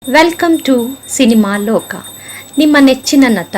Welcome to cinema ಲೋಕ. ನಿಮ್ಮ ನೆಚ್ಚಿನ ನಟ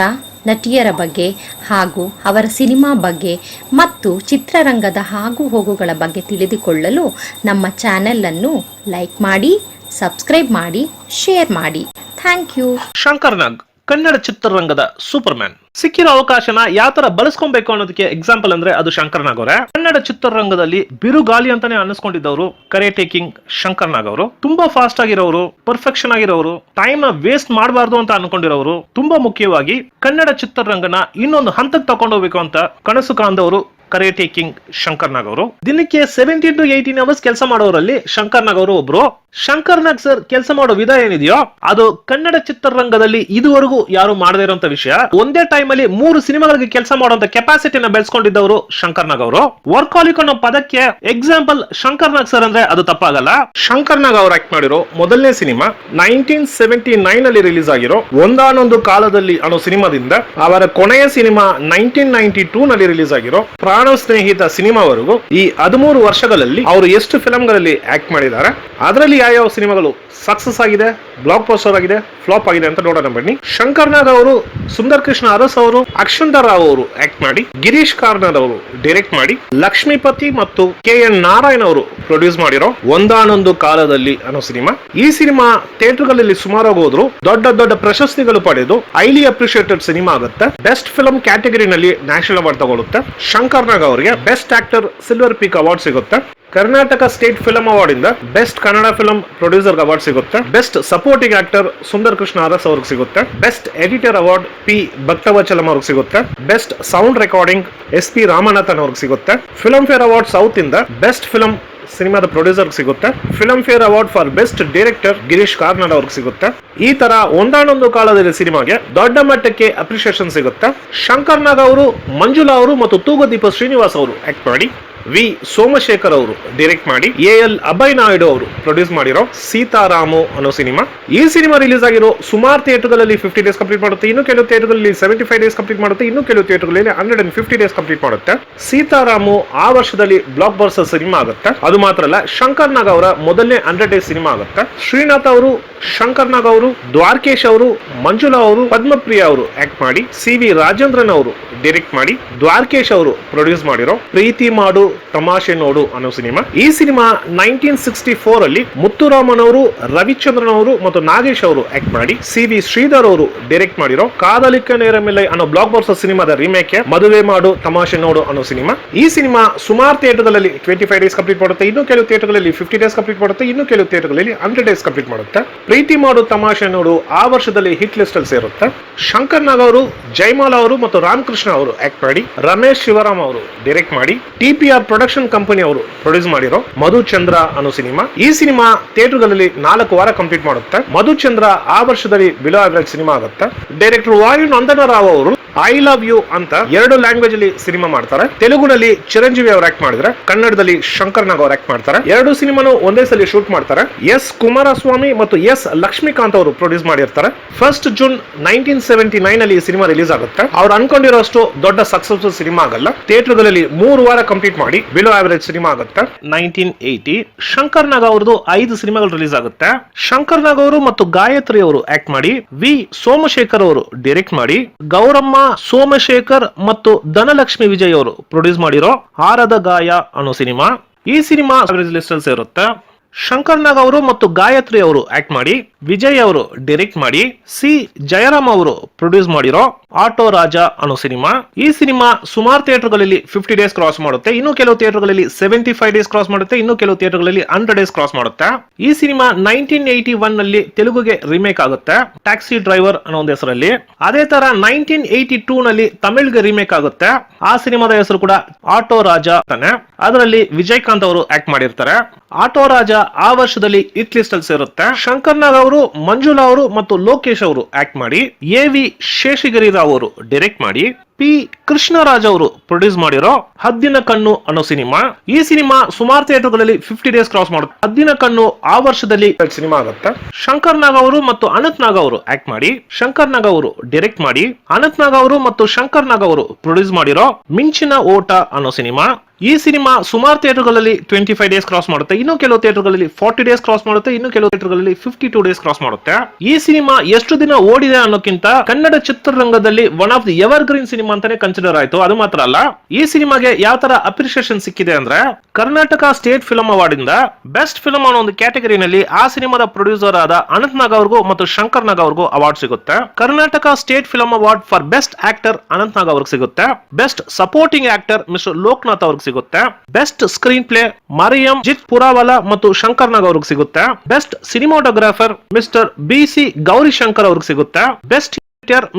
ನಟಿಯರ ಬಗ್ಗೆ ಹಾಗೂ ಅವರ ಸಿನಿಮಾ ಬಗ್ಗೆ ಮತ್ತು ಚಿತ್ರರಂಗದ ಆಗು ಹೋಗುಗಳ ಬಗ್ಗೆ ತಿಳಿದುಕೊಳ್ಳಲು ನಮ್ಮ ಚಾನೆಲ್ ಅನ್ನು ಲೈಕ್ ಮಾಡಿ, ಸಬ್ಸ್ಕ್ರೈಬ್ ಮಾಡಿ, ಶೇರ್ ಮಾಡಿ. Thank you. ಶಂಕರ್ ನಾಗ್ ಕನ್ನಡ ಚಿತ್ರರಂಗದ ಸೂಪರ್ ಮ್ಯಾನ್. ಸಿಕ್ಕಿರೋ ಅವಕಾಶನ ಯಾವ ತರ ಬಳಸ್ಕೊಬೇಕು ಅನ್ನೋದಕ್ಕೆ ಎಕ್ಸಾಂಪಲ್ ಅಂದ್ರೆ ಅದು ಶಂಕರ್ ನಾಗ್ ಅವರೇ. ಕನ್ನಡ ಚಿತ್ರರಂಗದಲ್ಲಿ ಬಿರುಗಾಲಿ ಅಂತಾನೆ ಅನ್ನಿಸ್ಕೊಂಡಿದ್ದವರು ಕರೇಟೆ ಕಿಂಗ್ ಶಂಕರ್ ನಾಗ್ ಅವರು. ತುಂಬಾ ಫಾಸ್ಟ್ ಆಗಿರೋರು, ಪರ್ಫೆಕ್ಷನ್ ಆಗಿರೋರು, ಟೈಮ್ ನ ವೇಸ್ಟ್ ಮಾಡಬಾರ್ದು ಅಂತ ಅನ್ಕೊಂಡಿರೋರು. ತುಂಬಾ ಮುಖ್ಯವಾಗಿ ಕನ್ನಡ ಚಿತ್ರರಂಗನ ಇನ್ನೊಂದು ಹಂತಕ್ಕೆ ತಗೊಂಡೋಗ್ಬೇಕು ಅಂತ ಕನಸು ಕಾಂದವರು ಕರೇಟೆ ಕಿಂಗ್ ಶಂಕರ್ ನಾಗ್ ಅವರು. ದಿನಕ್ಕೆ 17 to 18 ಅವರ್ಸ್ ಕೆಲಸ ಮಾಡೋರಲ್ಲಿ ಶಂಕರ್ ನಾಗ್ ಅವರು ಒಬ್ರು. ಶಂಕರ್ ನಾಗ್ ಸರ್ ಕೆಲಸ ಮಾಡೋ ವಿಧ ಏನಿದೆಯೋ ಅದು ಕನ್ನಡ ಚಿತ್ರರಂಗದಲ್ಲಿ ಇದುವರೆಗೂ ಯಾರು ಮಾಡದೇ ಇರುವಂತ ವಿಷಯ. ಒಂದೇ ಟೈಮ್ ಅಲ್ಲಿ 3 ಸಿನಿಮಾಗಳಿಗೆ ಕೆಲಸ ಮಾಡುವಂತ ಕೆಪಾಸಿಟಿನ ಬೆಳೆಸ್ಕೊಂಡಿದ್ದವರು ಶಂಕರ್ ನಾಗ್ ಅವರು. ವರ್ಕಾಲಿಕ್ ಅನ್ನೋ ಪದಕ್ಕೆ ಎಕ್ಸಾಂಪಲ್ ಶಂಕರ್ ನಾಗ್ ಸರ್ ಅಂದ್ರೆ ಅದು ತಪ್ಪಾಗಲ್ಲ. ಶಂಕರ್ ನಾಗ್ ಅವರು ಆಕ್ಟ್ ಮಾಡಿರೋ ಮೊದಲನೇ ಸಿನಿಮಾ 1979 ಅಲ್ಲಿ ರಿಲೀಸ್ ಆಗಿರೋ ಒಂದಾನೊಂದು ಕಾಲದಲ್ಲಿ ಅನ್ನೋ ಸಿನಿಮಾದಿಂದ ಅವರ ಕೊನೆಯ ಸಿನಿಮಾ 1992 ನಲ್ಲಿ ರಿಲೀಸ್ ಆಗಿರೋ ಪ್ರಾಣ ಸ್ನೇಹಿತ ಸಿನಿಮಾವರೆಗೂ ಈ 13 ವರ್ಷಗಳಲ್ಲಿ ಅವರು ಎಷ್ಟು ಫಿಲ್ಮ್ಗಳಲ್ಲಿ ಆಕ್ಟ್ ಮಾಡಿದ್ದಾರೆ, ಅದರಲ್ಲಿ ಯಾವ ಸಿನಿಮಾಗಳು ಸಕ್ಸಸ್ ಆಗಿದೆ, ಬ್ಲಾಕ್ ಬಸ್ಟರ್ ಆಗಿದೆ, ಫ್ಲಾಪ್ ಆಗಿದೆ ಅಂತ ನೋಡೋಣ ಬನ್ನಿ. ಶಂಕರ್ ನಾಗ್ ಅವರು, ಸುಂದರ್ ಕೃಷ್ಣ ಅರಸ್ ಅವರು, ಅಕ್ಷಂತ ರಾವ್ ಅವರು ಆಕ್ಟ್ ಮಾಡಿ, ಗಿರೀಶ್ ಕಾರ್ನಾಡ್ ಅವರು ಡೈರೆಕ್ಟ್ ಮಾಡಿ, ಲಕ್ಷ್ಮೀಪತಿ ಮತ್ತು KN ನಾರಾಯಣ್ ಅವರು ಪ್ರೊಡ್ಯೂಸ್ ಮಾಡಿರೋ ಒಂದಾನೊಂದು ಕಾಲದಲ್ಲಿ ಅನ್ನೋ ಸಿನಿಮಾ. ಈ ಸಿನಿಮಾ ಥಿಯೇಟರ್ಗಳಲ್ಲಿ ಸುಮಾರಾಗಿ ಹೋದ್ರು ದೊಡ್ಡ ದೊಡ್ಡ ಪ್ರಶಸ್ತಿಗಳು ಪಡೆದು ಹೈಲಿ ಅಪ್ರಿಶಿಯೇಟೆಡ್ ಸಿನಿಮಾ ಆಗುತ್ತೆ. ಬೆಸ್ಟ್ ಫಿಲ್ಮ್ ಕ್ಯಾಟಗರಿನಲ್ಲಿ ನ್ಯಾಷನಲ್ ಅವಾರ್ಡ್ ತಗೊಳುತ್ತೆ. ಶಂಕರ್ ನಾಗ್ ಅವರಿಗೆ best actor silver peak award ಸಿಗುತ್ತೆ. ಕರ್ನಾಟಕ ಸ್ಟೇಟ್ ಫಿಲ್ಮ್ ಅವಾರ್ಡ್ ಇಂದ best Kannada film producer award ಸಿಗುತ್ತೆ. Best supporting actor Sundar Krishna Urs ಅವ್ರಿಗೆ ಸಿಗುತ್ತೆ. Best editor award P Bhaktavachalam ಅವ್ರಿಗೆ ಸಿಗುತ್ತೆ. Best sound recording SP Ramanathan ಅವ್ರಿಗೆ ಸಿಗುತ್ತೆ. ಫಿಲ್ಮ್ ಫೇರ್ ಅವಾರ್ಡ್ ಸೌತ್ ಇಂದ ಬೆಸ್ಟ್ ಫಿಲ್ಮ್ ಸಿನಿಮಾದ ಪ್ರೊಡ್ಯೂಸರ್ ಸಿಗುತ್ತೆ. Filmfare award for best director Girish Karnad ಅವ್ರಿಗೆ ಸಿಗುತ್ತೆ. ಈ ತರ ಒಂದಾನೊಂದು ಕಾಲದಲ್ಲಿ ಸಿನಿಮಾಗೆ ದೊಡ್ಡ ಮಟ್ಟಕ್ಕೆ ಅಪ್ರಿಸಿಯೇಷನ್ ಸಿಗುತ್ತೆ. ಶಂಕರ್ ನಾಗ್ ಅವರು, ಮಂಜುಳಾ ಅವರು ಮತ್ತು ತೂಗುದೀಪ ಶ್ರೀನಿವಾಸ್ ಅವರು ಆಕ್ಟ್ ಮಾಡಿ, V ಸೋಮಶೇಖರ್ ಅವರು ಡೈರೆಕ್ಟ್ ಮಾಡಿ, AL ಅಭಯ್ ನಾಯ್ಡು ಅವರು ಪ್ರೊಡ್ಯೂಸ್ ಮಾಡಿರೋ ಸೀತಾರಾಮು ಅನ್ನೋ ಸಿನಿಮಾ. ಈ ಸಿನಿಮಾ ರಿಲೀಸ್ ಆಗಿರೋ ಸುಮಾರು ಥಿಯೇಟರ್ಗಳಲ್ಲಿ 50 ಡೇಸ್ ಕಂಪ್ಲೀಟ್ ಮಾಡುತ್ತೆ. ಇನ್ನು ಕೆಲವು ಥಿಯೇಟರ್ಗಳಲ್ಲಿ 75 ಡೇಸ್ ಕಂಪ್ಲೀಟ್ ಮಾಡುತ್ತೆ. ಇನ್ನು ಕೆಲವು ಥಿಯೇಟರ್ಗಳಲ್ಲಿ 150 ಡೇಸ್ ಕಂಪ್ಲೀಟ್ ಮಾಡುತ್ತೆ. ಸೀತಾರಾಮು ಆ ವರ್ಷದಲ್ಲಿ ಬ್ಲಾಕ್ ಬಸ್ಟರ್ ಸಿನಿಮಾ ಆಗುತ್ತೆ. ಅದು ಮಾತ್ರ ಅಲ್ಲ, ಶಂಕರ್ ನಾಗ್ ಅವರ ಮೊದಲನೇ 100 ಡೇಸ್ ಸಿನಿಮಾ ಆಗುತ್ತೆ. ಶ್ರೀನಾಥ್ ಅವರು, ಶಂಕರ್ ನಾಗ್ ಅವರು, ದ್ವಾರಕೇಶ್ ಅವರು, ಮಂಜುಳಾ ಅವರು, ಪದ್ಮಪ್ರಿಯ ಅವರು ಆಕ್ಟ್ ಮಾಡಿ, CV ರಾಜೇಂದ್ರನ್ ಅವರು ಡೈರೆಕ್ಟ್ ಮಾಡಿ, ದ್ವಾರಕೇಶ್ ಅವರು ಪ್ರೊಡ್ಯೂಸ್ ಮಾಡಿರೋ ಪ್ರೀತಿ ಮಾಡು ತಮಾಷೆ ನೋಡು ಅನ್ನೋ ಸಿನಿಮಾ. ಈ ಸಿನಿಮಾ 1964 ಅಲ್ಲಿ ಮುತ್ತುರಾಮನ್ ಅವರು, ರವಿಚಂದ್ರನ್ ಅವರು ಮತ್ತು ನಾಗೇಶ್ ಅವರು ಆಕ್ಟ್ ಮಾಡಿ, CV ಶ್ರೀಧರ್ ಅವರು ಡೈರೆಕ್ಟ್ ಮಾಡಿರೋ ಕಾದಲಿಕ ನೇರಮಿಲ್ಲೈ ಅನ್ನೋ ಬ್ಲಾಕ್ ಬಸ್ಟರ್ ಸಿನಿಮಾದ ರೀಮೇಕ್ ಮದುವೆ ಮಾಡು ತಮಾಷೆ ನೋಡು ಅನ್ನೋ ಸಿನಿಮಾ. ಈ ಸಿನಿಮಾ ಸುಮಾರು ಥಿಯೇಟರ್ಗಳಲ್ಲಿ 25 ಡೇಸ್ ಕಂಪ್ಲೀಟ್ ಮಾಡುತ್ತೆ. ಇನ್ನು ಕೆಲವು ಥಿಯೇಟರ್ಗಳಲ್ಲಿ 50 ಡೇಸ್ ಕಂಪ್ಲೀಟ್ ಮಾಡುತ್ತೆ. ಇನ್ನು ಕೆಲವು ಥಿಯೇಟರ್ಗಳಲ್ಲಿ 100 ಡೇಸ್ ಕಂಪ್ಲೀಟ್ ಮಾಡುತ್ತೆ. ಪ್ರೀತಿ ಮಾಡು ತಮಾಷೆ ನೋಡು ಆ ವರ್ಷದಲ್ಲಿ ಹಿಟ್ ಲಿಸ್ಟ್ ಅಲ್ಲಿ ಸೇರುತ್ತೆ. ಶಂಕರ್ ನಾಗ್ ಅವರು, ಜಯಮಾಲಾ ಅವರು ಮತ್ತು ರಾಮಕೃಷ್ಣ ಅವರು ಆಕ್ಟ್ ಮಾಡಿ, ರಮೇಶ್ ಶಿವರಾಮ್ ಅವರು ಡೈರೆಕ್ಟ್ ಮಾಡಿ, TPR ಪ್ರೊಡಕ್ಷನ್ ಕಂಪನಿ ಅವರು ಪ್ರೊಡ್ಯೂಸ್ ಮಾಡಿರೋ ಮಧುಚಂದ್ರ ಅನ್ನೋ ಸಿನಿಮಾ. ಈ ಸಿನಿಮಾ ಥಿಯೇಟರ್ಗಳಲ್ಲಿ 4 ವಾರ ಕಂಪ್ಲೀಟ್ ಮಾಡುತ್ತೆ. ಮಧುಚಂದ್ರ ಆ ವರ್ಷದಲ್ಲಿ ಬಿಲೋ ಅವರೇಜ್ ಸಿನಿಮಾ ಆಗುತ್ತೆ. ಡೈರೆಕ್ಟರ್ ವಾಯು ನಂದನ ರಾವ್ ಅವರು ಐ ಲವ್ ಯು ಅಂತ 2 ಲ್ಯಾಂಗ್ವೇಜ್ ಅಲ್ಲಿ ಸಿನಿಮಾ ಮಾಡ್ತಾರೆ. ತೆಲುಗುನಲ್ಲಿ ಚಿರಂಜೀವಿ ಅವರು ಆಕ್ಟ್ ಮಾಡಿದ್ರೆ, ಕನ್ನಡದಲ್ಲಿ ಶಂಕರ್ ನಾಗ್ ಅವರು ಆಕ್ಟ್ ಮಾಡ್ತಾರೆ. 2 ಸಿನಿಮಾನು ಒಂದೇ ಸಲ ಶೂಟ್ ಮಾಡ್ತಾರೆ. S ಕುಮಾರಸ್ವಾಮಿ ಮತ್ತು S ಲಕ್ಷ್ಮೀಕಾಂತ್ ಅವರು ಪ್ರೊಡ್ಯೂಸ್ ಮಾಡಿರ್ತಾರೆ. 1 ಜೂನ್ 1979 ಅಲ್ಲಿ ಈ ಸಿನಿಮಾ ರಿಲೀಸ್ ಆಗುತ್ತೆ. ಅವ್ರು ಅನ್ಕೊಂಡಿರೋಷ್ಟು ದೊಡ್ಡ ಸಕ್ಸಸ್ಫುಲ್ ಸಿನಿಮಾ ಆಗಲ್ಲ. ಥಿಯೇಟರ್ಗಳಲ್ಲಿ 3 ವಾರ ಕಂಪ್ಲೀಟ್ ಮಾಡಿ ಬಿಲೋ ಆವರೇಜ್ ಸಿನಿಮಾ ಆಗುತ್ತೆ. 1980 ಶಂಕರ್ ನಾಗ್ ಅವರದು 5 ಸಿನಿಮಾಗಳು ರಿಲೀಸ್ ಆಗುತ್ತೆ. ಶಂಕರ್ ನಾಗ್ ಅವರು ಮತ್ತು ಗಾಯತ್ರಿ ಅವರು ಆಕ್ಟ್ ಮಾಡಿ, V ಸೋಮಶೇಖರ್ ಅವರು ಡೈರೆಕ್ಟ್ ಮಾಡಿ, ಗೌರಮ್ಮ ಸೋಮಶೇಖರ್ ಮತ್ತು ಧನಲಕ್ಷ್ಮಿ ವಿಜಯ್ ಅವರು ಪ್ರೊಡ್ಯೂಸ್ ಮಾಡಿರೋ ಹಾರದ ಗಾಯ ಅನ್ನೋ ಸಿನಿಮಾ. ಈ ಸಿನಿಮಾ ಲಿಸ್ಟ್ ಅಲ್ಲಿ ಸೇರುತ್ತೆ. ಶಂಕರ್ ನಾಗ್ ಅವರು ಮತ್ತು ಗಾಯತ್ರಿ ಅವರು ಆಕ್ಟ್ ಮಾಡಿ, ವಿಜಯ್ ಅವರು ಡೈರೆಕ್ಟ್ ಮಾಡಿ, C ಜಯರಾಮ್ ಅವರು ಪ್ರೊಡ್ಯೂಸ್ ಮಾಡಿರೋ ಆಟೋ ರಾಜ ಅನ್ನೋ ಸಿನಿಮಾ. ಈ ಸಿನಿಮಾ ಸುಮಾರು ಥಿಯೇಟರ್ಗಳಲ್ಲಿ 50 ಡೇಸ್ ಕ್ರಾಸ್ ಮಾಡುತ್ತೆ. ಇನ್ನು ಕೆಲವು ಥಿಯೇಟರ್ಗಳಲ್ಲಿ 75 ಡೇಸ್ ಕ್ರಾಸ್ ಮಾಡುತ್ತೆ. ಇನ್ನು ಕೆಲವು ಥಿಯೇಟರ್ಗಳಲ್ಲಿ 100 ಡೇಸ್ ಕ್ರಾಸ್ ಮಾಡುತ್ತೆ. ಈ ಸಿನಿಮಾ 1981 ನಲ್ಲಿ ತೆಲುಗುಗೆ ರೀಮೇಕ್ ಆಗುತ್ತೆ, ಟ್ಯಾಕ್ಸಿ ಡ್ರೈವರ್ ಅನ್ನೋ ಒಂದು ಹೆಸರಲ್ಲಿ. ಅದೇ ತರ 1982 ನಲ್ಲಿ ತಮಿಳ್ಗೆ ರೀಮೇಕ್ ಆಗುತ್ತೆ. ಆ ಸಿನಿಮಾದ ಹೆಸರು ಕೂಡ ಆಟೋ ರಾಜ ತಾನೆ. ಅದರಲ್ಲಿ ವಿಜಯಕಾಂತ್ ಅವರು ಆಕ್ಟ್ ಮಾಡಿರ್ತಾರೆ. ಆಟೋ ರಾಜ ಆ ವರ್ಷದಲ್ಲಿ ಹಿಟ್ ಲಿಸ್ಟ್ ಅಲ್ಲಿ ಸೇರುತ್ತೆ. ಶಂಕರ್ ನಾಗ್ ಅವರು, ಮಂಜುಳಾ ಅವರು ಮತ್ತು ಲೋಕೇಶ್ ಅವರು ಆಕ್ಟ್ ಮಾಡಿ, AV ಶೇಷಗಿರಿ ರಾವ್ ಅವರು ಡೈರೆಕ್ಟ್ ಮಾಡಿ, P ಕೃಷ್ಣರಾಜ್ ಅವರು ಪ್ರೊಡ್ಯೂಸ್ ಮಾಡಿರೋ ಹದ್ದಿನ ಕಣ್ಣು ಅನ್ನೋ ಸಿನಿಮಾ. ಈ ಸಿನಿಮಾ ಸುಮಾರು ಥಿಯೇಟರ್ಗಳಲ್ಲಿ 50 ಡೇಸ್ ಕ್ರಾಸ್ ಮಾಡುತ್ತೆ. ಹದ್ದಿನ ಕಣ್ಣು ಆ ವರ್ಷದಲ್ಲಿ ಸಿನಿಮಾ ಆಗುತ್ತೆ. ಶಂಕರ್ ನಾಗ್ ಅವರು ಮತ್ತು ಅನಂತ್ ನಾಗ್ ಅವರು ಆಕ್ಟ್ ಮಾಡಿ, ಶಂಕರ್ ನಾಗ್ ಅವರು ಡೈರೆಕ್ಟ್ ಮಾಡಿ, ಅನಂತ್ ನಾಗ್ ಅವರು ಮತ್ತು ಶಂಕರ್ ನಾಗ್ ಅವರು ಪ್ರೊಡ್ಯೂಸ್ ಮಾಡಿರೋ ಮಿಂಚಿನ ಓಟ ಅನ್ನೋ ಸಿನಿಮಾ. ಈ ಸಿನಿಮಾ ಸುಮಾರು ಥಿಯೇಟರ್ಗಳಲ್ಲಿ 25 ಡೇಸ್ ಕ್ರಾಸ್ ಮಾಡುತ್ತೆ, ಇನ್ನು ಕೆಲವು ಥಿಯೇಟರ್ಗಳಲ್ಲಿ 40 ಡೇಸ್ ಕ್ರಾಸ್ ಮಾಡುತ್ತೆ, ಇನ್ನು ಕೆಲವು ಥಿಯೇಟರ್ಗಳಲ್ಲಿ 52 ಡೇಸ್ ಕ್ರಾಸ್ ಮಾಡುತ್ತೆ. ಈ ಸಿನಿಮಾ ಎಷ್ಟು ದಿನ ಓಡಿದೆ ಅನ್ನೋಕ್ಕಿಂತ ಕನ್ನಡ ಚಿತ್ರರಂಗದಲ್ಲಿ one of the ever green cinema ಅಂತಾನೆ ಕನ್ಸಿಡರ್ ಆಯ್ತು. ಅದು ಮಾತ್ರ ಅಲ್ಲ, ಈ ಸಿನಿಮಾಗೆ ಯಾವ ತರ ಅಪ್ರಿಸಿಯೇಷನ್ ಸಿಕ್ಕಿದೆ ಅಂದ್ರೆ ಕರ್ನಾಟಕ ಸ್ಟೇಟ್ ಫಿಲ್ಮ್ ಅವಾರ್ಡ್ ಇಂದ ಬೆಸ್ಟ್ ಫಿಲ್ಮ್ ಅನ್ನೋ ಒಂದು ಕ್ಯಾಟಗರಿನಲ್ಲಿ ಆ ಸಿನಿಮಾದ ಪ್ರೊಡ್ಯೂಸರ್ ಆದ ಅನಂತ್ ನಾಗ್ ಅವ್ರಿಗೂ ಮತ್ತು ಶಂಕರ್ ನಾಗ್ ಅವ್ರಿಗೂ ಅವಾರ್ಡ್ ಸಿಗುತ್ತೆ. Karnataka state film award for best actor Anant Nag ಅವ್ರಿಗೆ ಸಿಗುತ್ತೆ. Best supporting actor mister Lokanath ಅವ್ರಿಗೆ ಸಿಗುತ್ತೆ. Best screenplay Mariam Jit Purawala ಮತ್ತು ಶಂಕರ್ ನಾಗ್ ಅವ್ರಿಗೆ ಸಿಗುತ್ತೆ. Best cinematographer mister BC Gowrishankar ಅವ್ರಿಗೆ ಸಿಗುತ್ತೆ. ಬೆಸ್ಟ್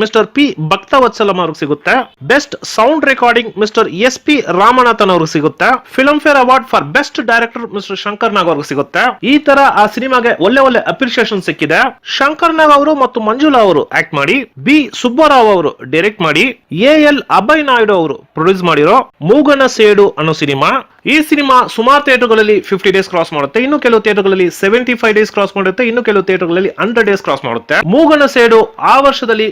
ಮಿಸ್ಟರ್ P ಭಕ್ತವತ್ಸಲಂ ಅವ್ರಿಗೆ ಸಿಗುತ್ತೆ. Best sound recording mister SP Ramanathan ಅವ್ರಿಗೆ ಸಿಗುತ್ತೆ. Filmfare award for best director mister Shankar Nag ಅವ್ರಿಗೆ ಸಿಗುತ್ತೆ. ಈ ತರ ಆ ಸಿನಿಮಾಗೆ ಒಳ್ಳೆ ಅಪ್ರಿಸಿಯೇಷನ್ ಸಿಕ್ಕಿದೆ. ಶಂಕರ್ ನಾಗ್ ಅವರು ಮತ್ತು ಮಂಜುಳಾ ಅವರು ಆಕ್ಟ್ ಮಾಡಿ, B ಸುಬ್ಬರಾವ್ ಅವರು ಡೈರೆಕ್ಟ್ ಮಾಡಿ, AL ಅಭಯ್ ನಾಯ್ಡು ಅವರು ಪ್ರೊಡ್ಯೂಸ್ ಮಾಡಿರೋ ಮೂಗನ ಸೇಡು ಅನ್ನೋ ಸಿನಿಮಾ. ಈ ಸಿನಿಮಾ ಸುಮಾರು ಥಿಯೇಟರ್ಗಳಲ್ಲಿ 50 ಡೇಸ್ ಕ್ರಾಸ್ ಮಾಡುತ್ತೆ, ಇನ್ನು ಕೆಲವು ಥಿಯೇಟರ್ಗಳಲ್ಲಿ 75 ಡೇಸ್ ಕ್ರಾಸ್ ಮಾಡುತ್ತೆ, ಇನ್ನು ಕೆಲವು ಥಿಯೇಟರ್ಗಳಲ್ಲಿ 100 ಡೇಸ್ ಕ್ರಾಸ್ ಮಾಡುತ್ತೆ. ಮೂಗನ ಸೇಡು ಆ ವರ್ಷದಲ್ಲಿ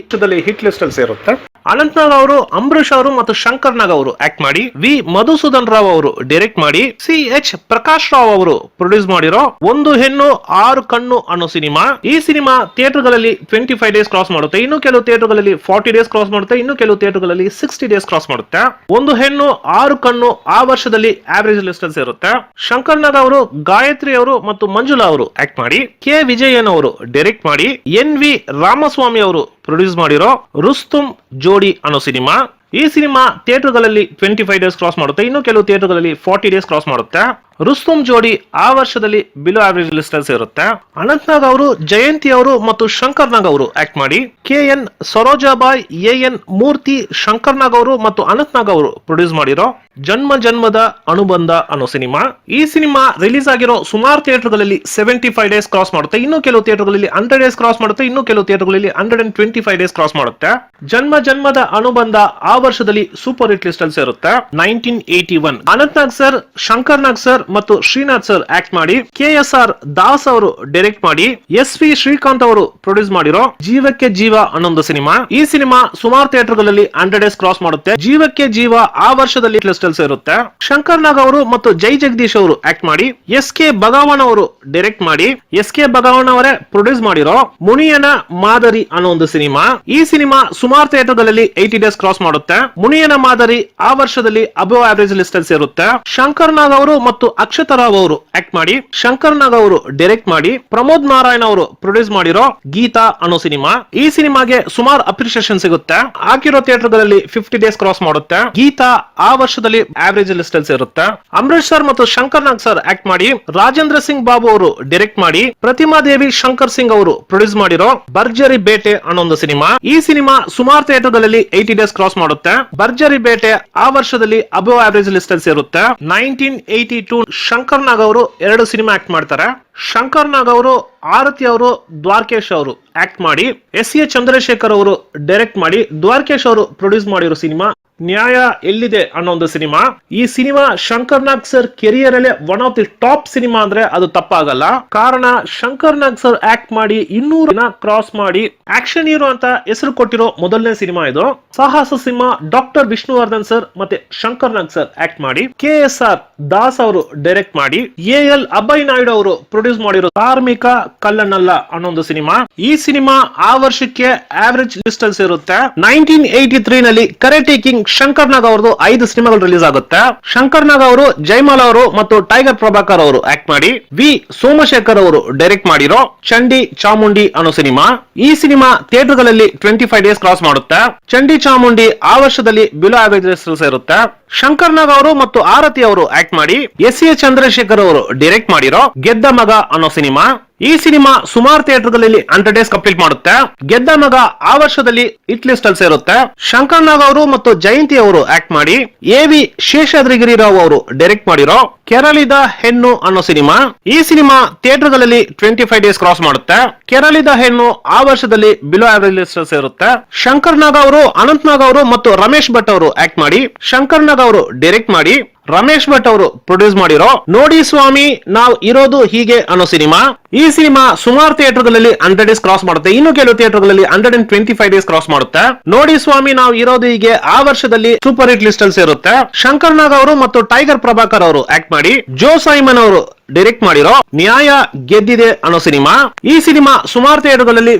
ಹಿಟ್ ಲಿಸ್ಟ್ ಅಲ್ಲಿ ಸೇರುತ್ತೆ. ಅನಂತ್ ನಾಗ್ ಅವರು, ಅಂಬರೀಶ್ ಅವರು ಮತ್ತು ಶಂಕರ್ ನಾಗ್ ಅವರು ಆಕ್ಟ್ ಮಾಡಿ, V ಮಧುಸೂದನ್ ರಾವ್ ಅವರು ಡೈರೆಕ್ಟ್ ಮಾಡಿ, CH ಪ್ರಕಾಶ್ ರಾವ್ ಅವರು ಪ್ರೊಡ್ಯೂಸ್ ಮಾಡಿರೋ ಒಂದು ಹೆಣ್ಣು ಆರು ಕಣ್ಣು ಅನ್ನೋ ಸಿನಿಮಾ. ಈ ಸಿನಿಮಾ ಥಿಯೇಟರ್ಗಳಲ್ಲಿ 25 ಡೇಸ್ ಕ್ರಾಸ್ ಮಾಡುತ್ತೆ, ಇನ್ನು ಕೆಲವು ಥಿಯೇಟರ್ಗಳಲ್ಲಿ 40 ಡೇಸ್ ಕ್ರಾಸ್ ಮಾಡುತ್ತೆ, ಇನ್ನು ಕೆಲವು ಥಿಯೇಟರ್ಗಳಲ್ಲಿ 60 ಡೇಸ್ ಕ್ರಾಸ್ ಮಾಡುತ್ತೆ. ಒಂದು ಹೆಣ್ಣು ಆರು ಕಣ್ಣು ಆ ವರ್ಷದಲ್ಲಿ ಆವರೇಜ್ ಲಿಸ್ಟ್ ಅಲ್ಲಿ ಸೇರುತ್ತೆ. ಶಂಕರ್ ನಾಗ್ ಅವರು, ಗಾಯತ್ರಿ ಅವರು ಮತ್ತು ಮಂಜುಳಾ ಅವರು ಆಕ್ಟ್ ಮಾಡಿ, K ವಿಜಯನ್ ಅವರು ಡೈರೆಕ್ಟ್ ಮಾಡಿ, NV ರಾಮಸ್ವಾಮಿ ಅವರು ಪ್ರೊಡ್ಯೂಸ್ ಮಾಡಿರೋ ರುಸ್ತುಂ ಜೋಡಿ ಅನ್ನೋ ಸಿನಿಮಾ. ಈ ಸಿನಿಮಾ ಥಿಯೇಟರ್ಗಳಲ್ಲಿ 25 ಡೇಸ್ ಕ್ರಾಸ್ ಮಾಡುತ್ತೆ, ಇನ್ನು ಕೆಲವು ಥಿಯೇಟರ್ಗಳಲ್ಲಿ 40 ಡೇಸ್ ಕ್ರಾಸ್ ಮಾಡುತ್ತೆ. ರುಸ್ತುಂ ಜೋಡಿ ಆ ವರ್ಷದಲ್ಲಿ ಬಿಲೋ ಆವರೇಜ್ ಲಿಸ್ಟ್ ಅಲ್ಲಿ ಸೇರುತ್ತೆ. ಅನಂತ್ ನಾಗ್ ಅವರು, ಜಯಂತಿ ಅವರು ಮತ್ತು ಶಂಕರ್ ನಾಗ್ ಅವರು ಆಕ್ಟ್ ಮಾಡಿ, KN ಸರೋಜಾಬಾಯ್, AN ಮೂರ್ತಿ, ಶಂಕರ್ ನಾಗ್ ಅವರು ಮತ್ತು ಅನಂತ್ ನಾಗ್ ಅವರು ಪ್ರೊಡ್ಯೂಸ್ ಮಾಡಿರೋ ಜನ್ಮ ಜನ್ಮದ ಅನುಬಂಧ ಅನ್ನೋ ಸಿನಿಮಾ. ಈ ಸಿನಿಮಾ ರಿಲೀಸ್ ಆಗಿರೋ ಸುಮಾರು ಥಿಯೇಟರ್ಗಳಲ್ಲಿ 75 ಡೇಸ್ ಕ್ರಾಸ್ ಮಾಡುತ್ತೆ, ಇನ್ನು ಕೆಲವು ಥಿಯೇಟರ್ಗಳಲ್ಲಿ 100 ಡೇಸ್ ಕ್ರಾಸ್ ಮಾಡುತ್ತೆ, ಇನ್ನು ಕೆಲವು ಥಿಯೇಟರ್ಗಳಲ್ಲಿ 125 ಡೇಸ್ ಕ್ರಾಸ್ ಮಾಡುತ್ತೆ. ಜನ್ಮ ಜನ್ಮದ ಅನುಬಂಧ ಆ ವರ್ಷದಲ್ಲಿ ಸೂಪರ್ ಹಿಟ್ ಲಿಸ್ಟ್ ಅಲ್ಲಿ ಸೇರುತ್ತೆ. 1981 ಅನಂತ್ ನಾಗ್ ಸರ್, ಶಂಕರ್ ನಾಗ್ ಸರ್ ಮತ್ತು ಶ್ರೀನಾಥ್ ಸರ್ ಆಕ್ಟ್ ಮಾಡಿ, KSR ದಾಸ್ ಅವರು ಡೈರೆಕ್ಟ್ ಮಾಡಿ, SV ಶ್ರೀಕಾಂತ್ ಅವರು ಪ್ರೊಡ್ಯೂಸ್ ಮಾಡಿರೋ ಜೀವಕ್ಕೆ ಜೀವ ಅನ್ನೊಂದು ಸಿನಿಮಾ. ಈ ಸಿನಿಮಾ ಸುಮಾರು ಥಿಯೇಟರ್ಗಳಲ್ಲಿ 100 ಡೇಸ್ ಕ್ರಾಸ್ ಮಾಡುತ್ತೆ. ಜೀವಕ್ಕೆ ಜೀವ ಆ ವರ್ಷದಲ್ಲಿ ಲಿಸ್ಟ್ ಅಲ್ಲಿ ಸೇರುತ್ತೆ. ಶಂಕರ್ ನಾಗ್ ಅವರು ಮತ್ತು ಜೈ ಜಗದೀಶ್ ಅವರು ಆಕ್ಟ್ ಮಾಡಿ, SK ಭಗವಾನ್ ಅವರು ಡೈರೆಕ್ಟ್ ಮಾಡಿ, SK ಭಗವಾನ್ ಅವರೇ ಪ್ರೊಡ್ಯೂಸ್ ಮಾಡಿರೋ ಮುನಿಯನ ಮಾದರಿ ಅನ್ನೋ ಒಂದು ಸಿನಿಮಾ. ಈ ಸಿನಿಮಾ ಸುಮಾರು ಥಿಯೇಟರ್ಗಳಲ್ಲಿ 80 ಡೇಸ್ ಕ್ರಾಸ್ ಮಾಡುತ್ತೆ. ಮುನಿಯನ ಮಾದರಿ ಆ ವರ್ಷದಲ್ಲಿ ಅಬವ್ ಆವರೇಜ್ ಲಿಸ್ಟ್ ಅಲ್ಲಿ ಸೇರುತ್ತೆ. ಶಂಕರ್ ನಾಗ್ ಅವರು ಮತ್ತು ಅಕ್ಷತಾ ರಾವ್ ಅವರು ಆಕ್ಟ್ ಮಾಡಿ, ಶಂಕರ್ ನಾಗ್ ಅವರು ಡೈರೆಕ್ಟ್ ಮಾಡಿ, ಪ್ರಮೋದ್ ನಾರಾಯಣ್ ಅವರು ಪ್ರೊಡ್ಯೂಸ್ ಮಾಡಿರೋ ಗೀತಾ ಅನ್ನೋ ಸಿನಿಮಾ. ಈ ಸಿನಿಮಾಗೆ ಸುಮಾರು ಅಪ್ರಿಸಿಯೇಷನ್ ಸಿಗುತ್ತೆ. ಆಗಿರೋ ಥಿಯೇಟರ್ಗಳಲ್ಲಿ 50 ಡೇಸ್ ಕ್ರಾಸ್ ಮಾಡುತ್ತೆ. ಗೀತಾ ಆ ವರ್ಷದಲ್ಲಿ ಆವರೇಜ್ ಲಿಸ್ಟ್ ಅಲ್ಲಿ ಸೇರುತ್ತೆ. ಅಂಬರೀಶ್ ಸರ್ ಮತ್ತು ಶಂಕರ್ ನಾಗ್ ಸರ್ ಆಕ್ಟ್ ಮಾಡಿ, ರಾಜೇಂದ್ರ ಸಿಂಗ್ ಬಾಬು ಅವರು ಡೈರೆಕ್ಟ್ ಮಾಡಿ, ಪ್ರತಿಮಾ ದೇವಿ ಶಂಕರ್ ಸಿಂಗ್ ಅವರು ಪ್ರೊಡ್ಯೂಸ್ ಮಾಡಿರೋ ಭರ್ಜರಿ ಬೇಟೆ ಅನ್ನೋ ಒಂದು ಸಿನಿಮಾ. ಈ ಸಿನಿಮಾ ಸುಮಾರು ಥಿಯೇಟರ್ಗಳಲ್ಲಿ 80 ಡೇಸ್ ಕ್ರಾಸ್ ಮಾಡುತ್ತೆ. ಭರ್ಜರಿ ಬೇಟೆ ಆ ವರ್ಷದಲ್ಲಿ ಅಬವ್ ಆವರೇಜ್ ಲಿಸ್ಟ್ ಅಲ್ಲಿ ಸೇರುತ್ತೆ. 1982 ಶಂಕರ್ ನಾಗ್ ಅವರು 2 ಸಿನಿಮಾ ಆಕ್ಟ್ ಮಾಡ್ತಾರೆ. ಶಂಕರ್ ನಾಗ್ ಅವರು, ಆರತಿ ಅವರು, ದ್ವಾರಕೇಶ್ ಅವರು ಆಕ್ಟ್ ಮಾಡಿ, SA ಚಂದ್ರಶೇಖರ್ ಅವರು ಡೈರೆಕ್ಟ್ ಮಾಡಿ, ದ್ವಾರಕೇಶ್ ಅವರು ಪ್ರೊಡ್ಯೂಸ್ ಮಾಡಿರೋ ಸಿನಿಮಾ ನ್ಯಾಯ ಎಲ್ಲಿದೆ ಅನ್ನೋ ಒಂದು ಸಿನಿಮಾ. ಈ cinema Shankar Nag sir career ಅಲ್ಲೇ one of the top cinema ಅಂದ್ರೆ ಅದು ತಪ್ಪಾಗಲ್ಲ. ಕಾರಣ ಶಂಕರ್ ನಾಗ್ ಸರ್ ಆಕ್ಟ್ ಮಾಡಿ 200 ದಿನ ಕ್ರಾಸ್ ಮಾಡಿ ಆಕ್ಷನ್ ಹೀರೋ ಅಂತ ಹೆಸರು ಕೊಟ್ಟಿರೋ ಮೊದಲನೇ ಸಿನಿಮಾ ಇದು. ಸಾಹಸ ಸಿಂಹ ಡಾಕ್ಟರ್ ವಿಷ್ಣುವರ್ಧನ್ ಸರ್ ಮತ್ತೆ ಶಂಕರ್ ನಾಗ್ ಸರ್ ಆಕ್ಟ್ ಮಾಡಿ, KSR ದಾಸ್ ಅವರು ಡೈರೆಕ್ಟ್ ಮಾಡಿ, AL ಅಭಯ್ ನಾಯ್ಡು ಅವರು ಪ್ರೊಡ್ಯೂಸ್ ಮಾಡಿರೋ ಕಾರ್ಮಿಕ ಕಲ್ಲನಲ್ಲ ಅನ್ನೋ ಒಂದು ಸಿನಿಮಾ. ಈ ಸಿನಿಮಾ ಆ ವರ್ಷಕ್ಕೆ ಆವರೇಜ್ ಲಿಸ್ಟ್ ಅಲ್ಲಿ ಸೇರುತ್ತೆ. 1983 ನಲ್ಲಿ ಕರೆಟೆ ಕಿಂಗ್ ಶಂಕರ್ ನಾಗ್ ಅವರದು 5 ಸಿನಿಮಾಗಳು ರಿಲೀಸ್ ಆಗುತ್ತೆ. ಶಂಕರ್ ನಾಗ್ ಅವರು, ಜೈಮಾಲ ಅವರು ಮತ್ತು ಟೈಗರ್ ಪ್ರಭಾಕರ್ ಅವರು ಆಕ್ಟ್ ಮಾಡಿ, V ಸೋಮಶೇಖರ್ ಅವರು ಡೈರೆಕ್ಟ್ ಮಾಡಿರೋ ಚಂಡಿ ಚಾಮುಂಡಿ ಅನ್ನೋ ಸಿನಿಮಾ. ಈ ಸಿನಿಮಾ ಥಿಯೇಟರ್ಗಳಲ್ಲಿ 25 ಡೇಸ್ ಕ್ರಾಸ್ ಮಾಡುತ್ತೆ. ಚಂಡಿ ಚಾಮುಂಡಿ ಆ ವರ್ಷದಲ್ಲಿ ಬಿಲೋ ಆವರೇಜ್ ಸೇರುತ್ತೆ. ಶಂಕರ್ ನಾಗ್ ಅವರು ಮತ್ತು ಆರತಿ ಅವರು ಆಕ್ಟ್ ಮಾಡಿ, SA ಚಂದ್ರಶೇಖರ್ ಅವರು ಡೈರೆಕ್ಟ್ ಮಾಡಿರೋ ಗೆದ್ದ ಮಗ ಅನ್ನೋ ಸಿನಿಮಾ. ಈ ಸಿನಿಮಾ ಸುಮಾರು ಥಿಯೇಟರ್ಗಳಲ್ಲಿ 100 ಡೇಸ್ ಕಂಪ್ಲೀಟ್ ಮಾಡುತ್ತೆ. ಗೆದ್ದ ಮಗ ಆ ವರ್ಷದಲ್ಲಿ ಹಿಟ್ ಲಿಸ್ಟ್ ಅಲ್ಲಿ ಸೇರುತ್ತೆ. ಶಂಕರ್ ನಾಗ್ ಅವರು ಮತ್ತು ಜಯಂತಿ ಅವರು ಆಕ್ಟ್ ಮಾಡಿ, AV ಶೇಷಾದ್ರಿಗಿರಿ ರಾವ್ ಅವರು ಡೈರೆಕ್ಟ್ ಮಾಡಿರೋ ಕೆರಳಿದ ಹೆಣ್ಣು ಅನ್ನೋ ಸಿನಿಮಾ. ಈ ಸಿನಿಮಾ ಥಿಯೇಟರ್ಗಳಲ್ಲಿ 25 ಡೇಸ್ ಕ್ರಾಸ್ ಮಾಡುತ್ತೆ. ಕೆರಳಿದ ಹೆಣ್ಣು ಆ ವರ್ಷದಲ್ಲಿ ಬಿಲೋ ಆವರೇಜ್ ಲಿಸ್ಟ್ ಸೇರುತ್ತೆ. ಶಂಕರ್ ನಾಗ್ ಅವರು, ಅನಂತ್ ನಾಗ್ ಅವರು ಮತ್ತು ರಮೇಶ್ ಭಟ್ ಅವರು ಆಕ್ಟ್ ಮಾಡಿ, ಶಂಕರ್ ನಾಗ್ ಅವರು ಡೈರೆಕ್ಟ್ ಮಾಡಿ, ರಮೇಶ್ ಭಟ್ ಅವರು ಪ್ರೊಡ್ಯೂಸ್ ಮಾಡಿರೋ ನೋಡಿ ಸ್ವಾಮಿ ನಾವ್ ಇರೋದು ಹೀಗೆ ಅನ್ನೋ ಸಿನಿಮಾ. ಈ ಸಿನಿಮಾ ಸುಮಾರು ಥಿಯೇಟರ್ಗಳಲ್ಲಿ 100 ಡೇಸ್ ಕ್ರಾಸ್ ಮಾಡುತ್ತೆ. ಇನ್ನು ಕೆಲವು ಥಿಯೇಟರ್ಗಳಲ್ಲಿ 125 ಡೇಸ್ ಕ್ರಾಸ್ ಮಾಡುತ್ತೆ. ನೋಡಿ ಸ್ವಾಮಿ ನಾವ್ ಇರೋದು ಹೀಗೆ ಆ ವರ್ಷದಲ್ಲಿ ಸೂಪರ್ ಹಿಟ್ ಲಿಸ್ಟ್ ಅಲ್ಲಿ ಸೇರುತ್ತೆ. ಶಂಕರ್ ನಾಗ್ ಅವರು ಮತ್ತು ಟೈಗರ್ ಪ್ರಭಾಕರ್ ಅವರು ಆಕ್ಟ್ ಮಾಡಿ, ಜೋ ಸೈಮನ್ ಅವರು ಡೈರೆಕ್ಟ್ ಮಾಡಿರೋ ನ್ಯಾಯ ಗೆದ್ದಿದೆ ಅನ್ನೋ ಸಿನಿಮಾ. ಈ ಸಿನಿಮಾ ಸುಮಾರು ಥಿಯೇಟರ್ಗಳಲ್ಲಿ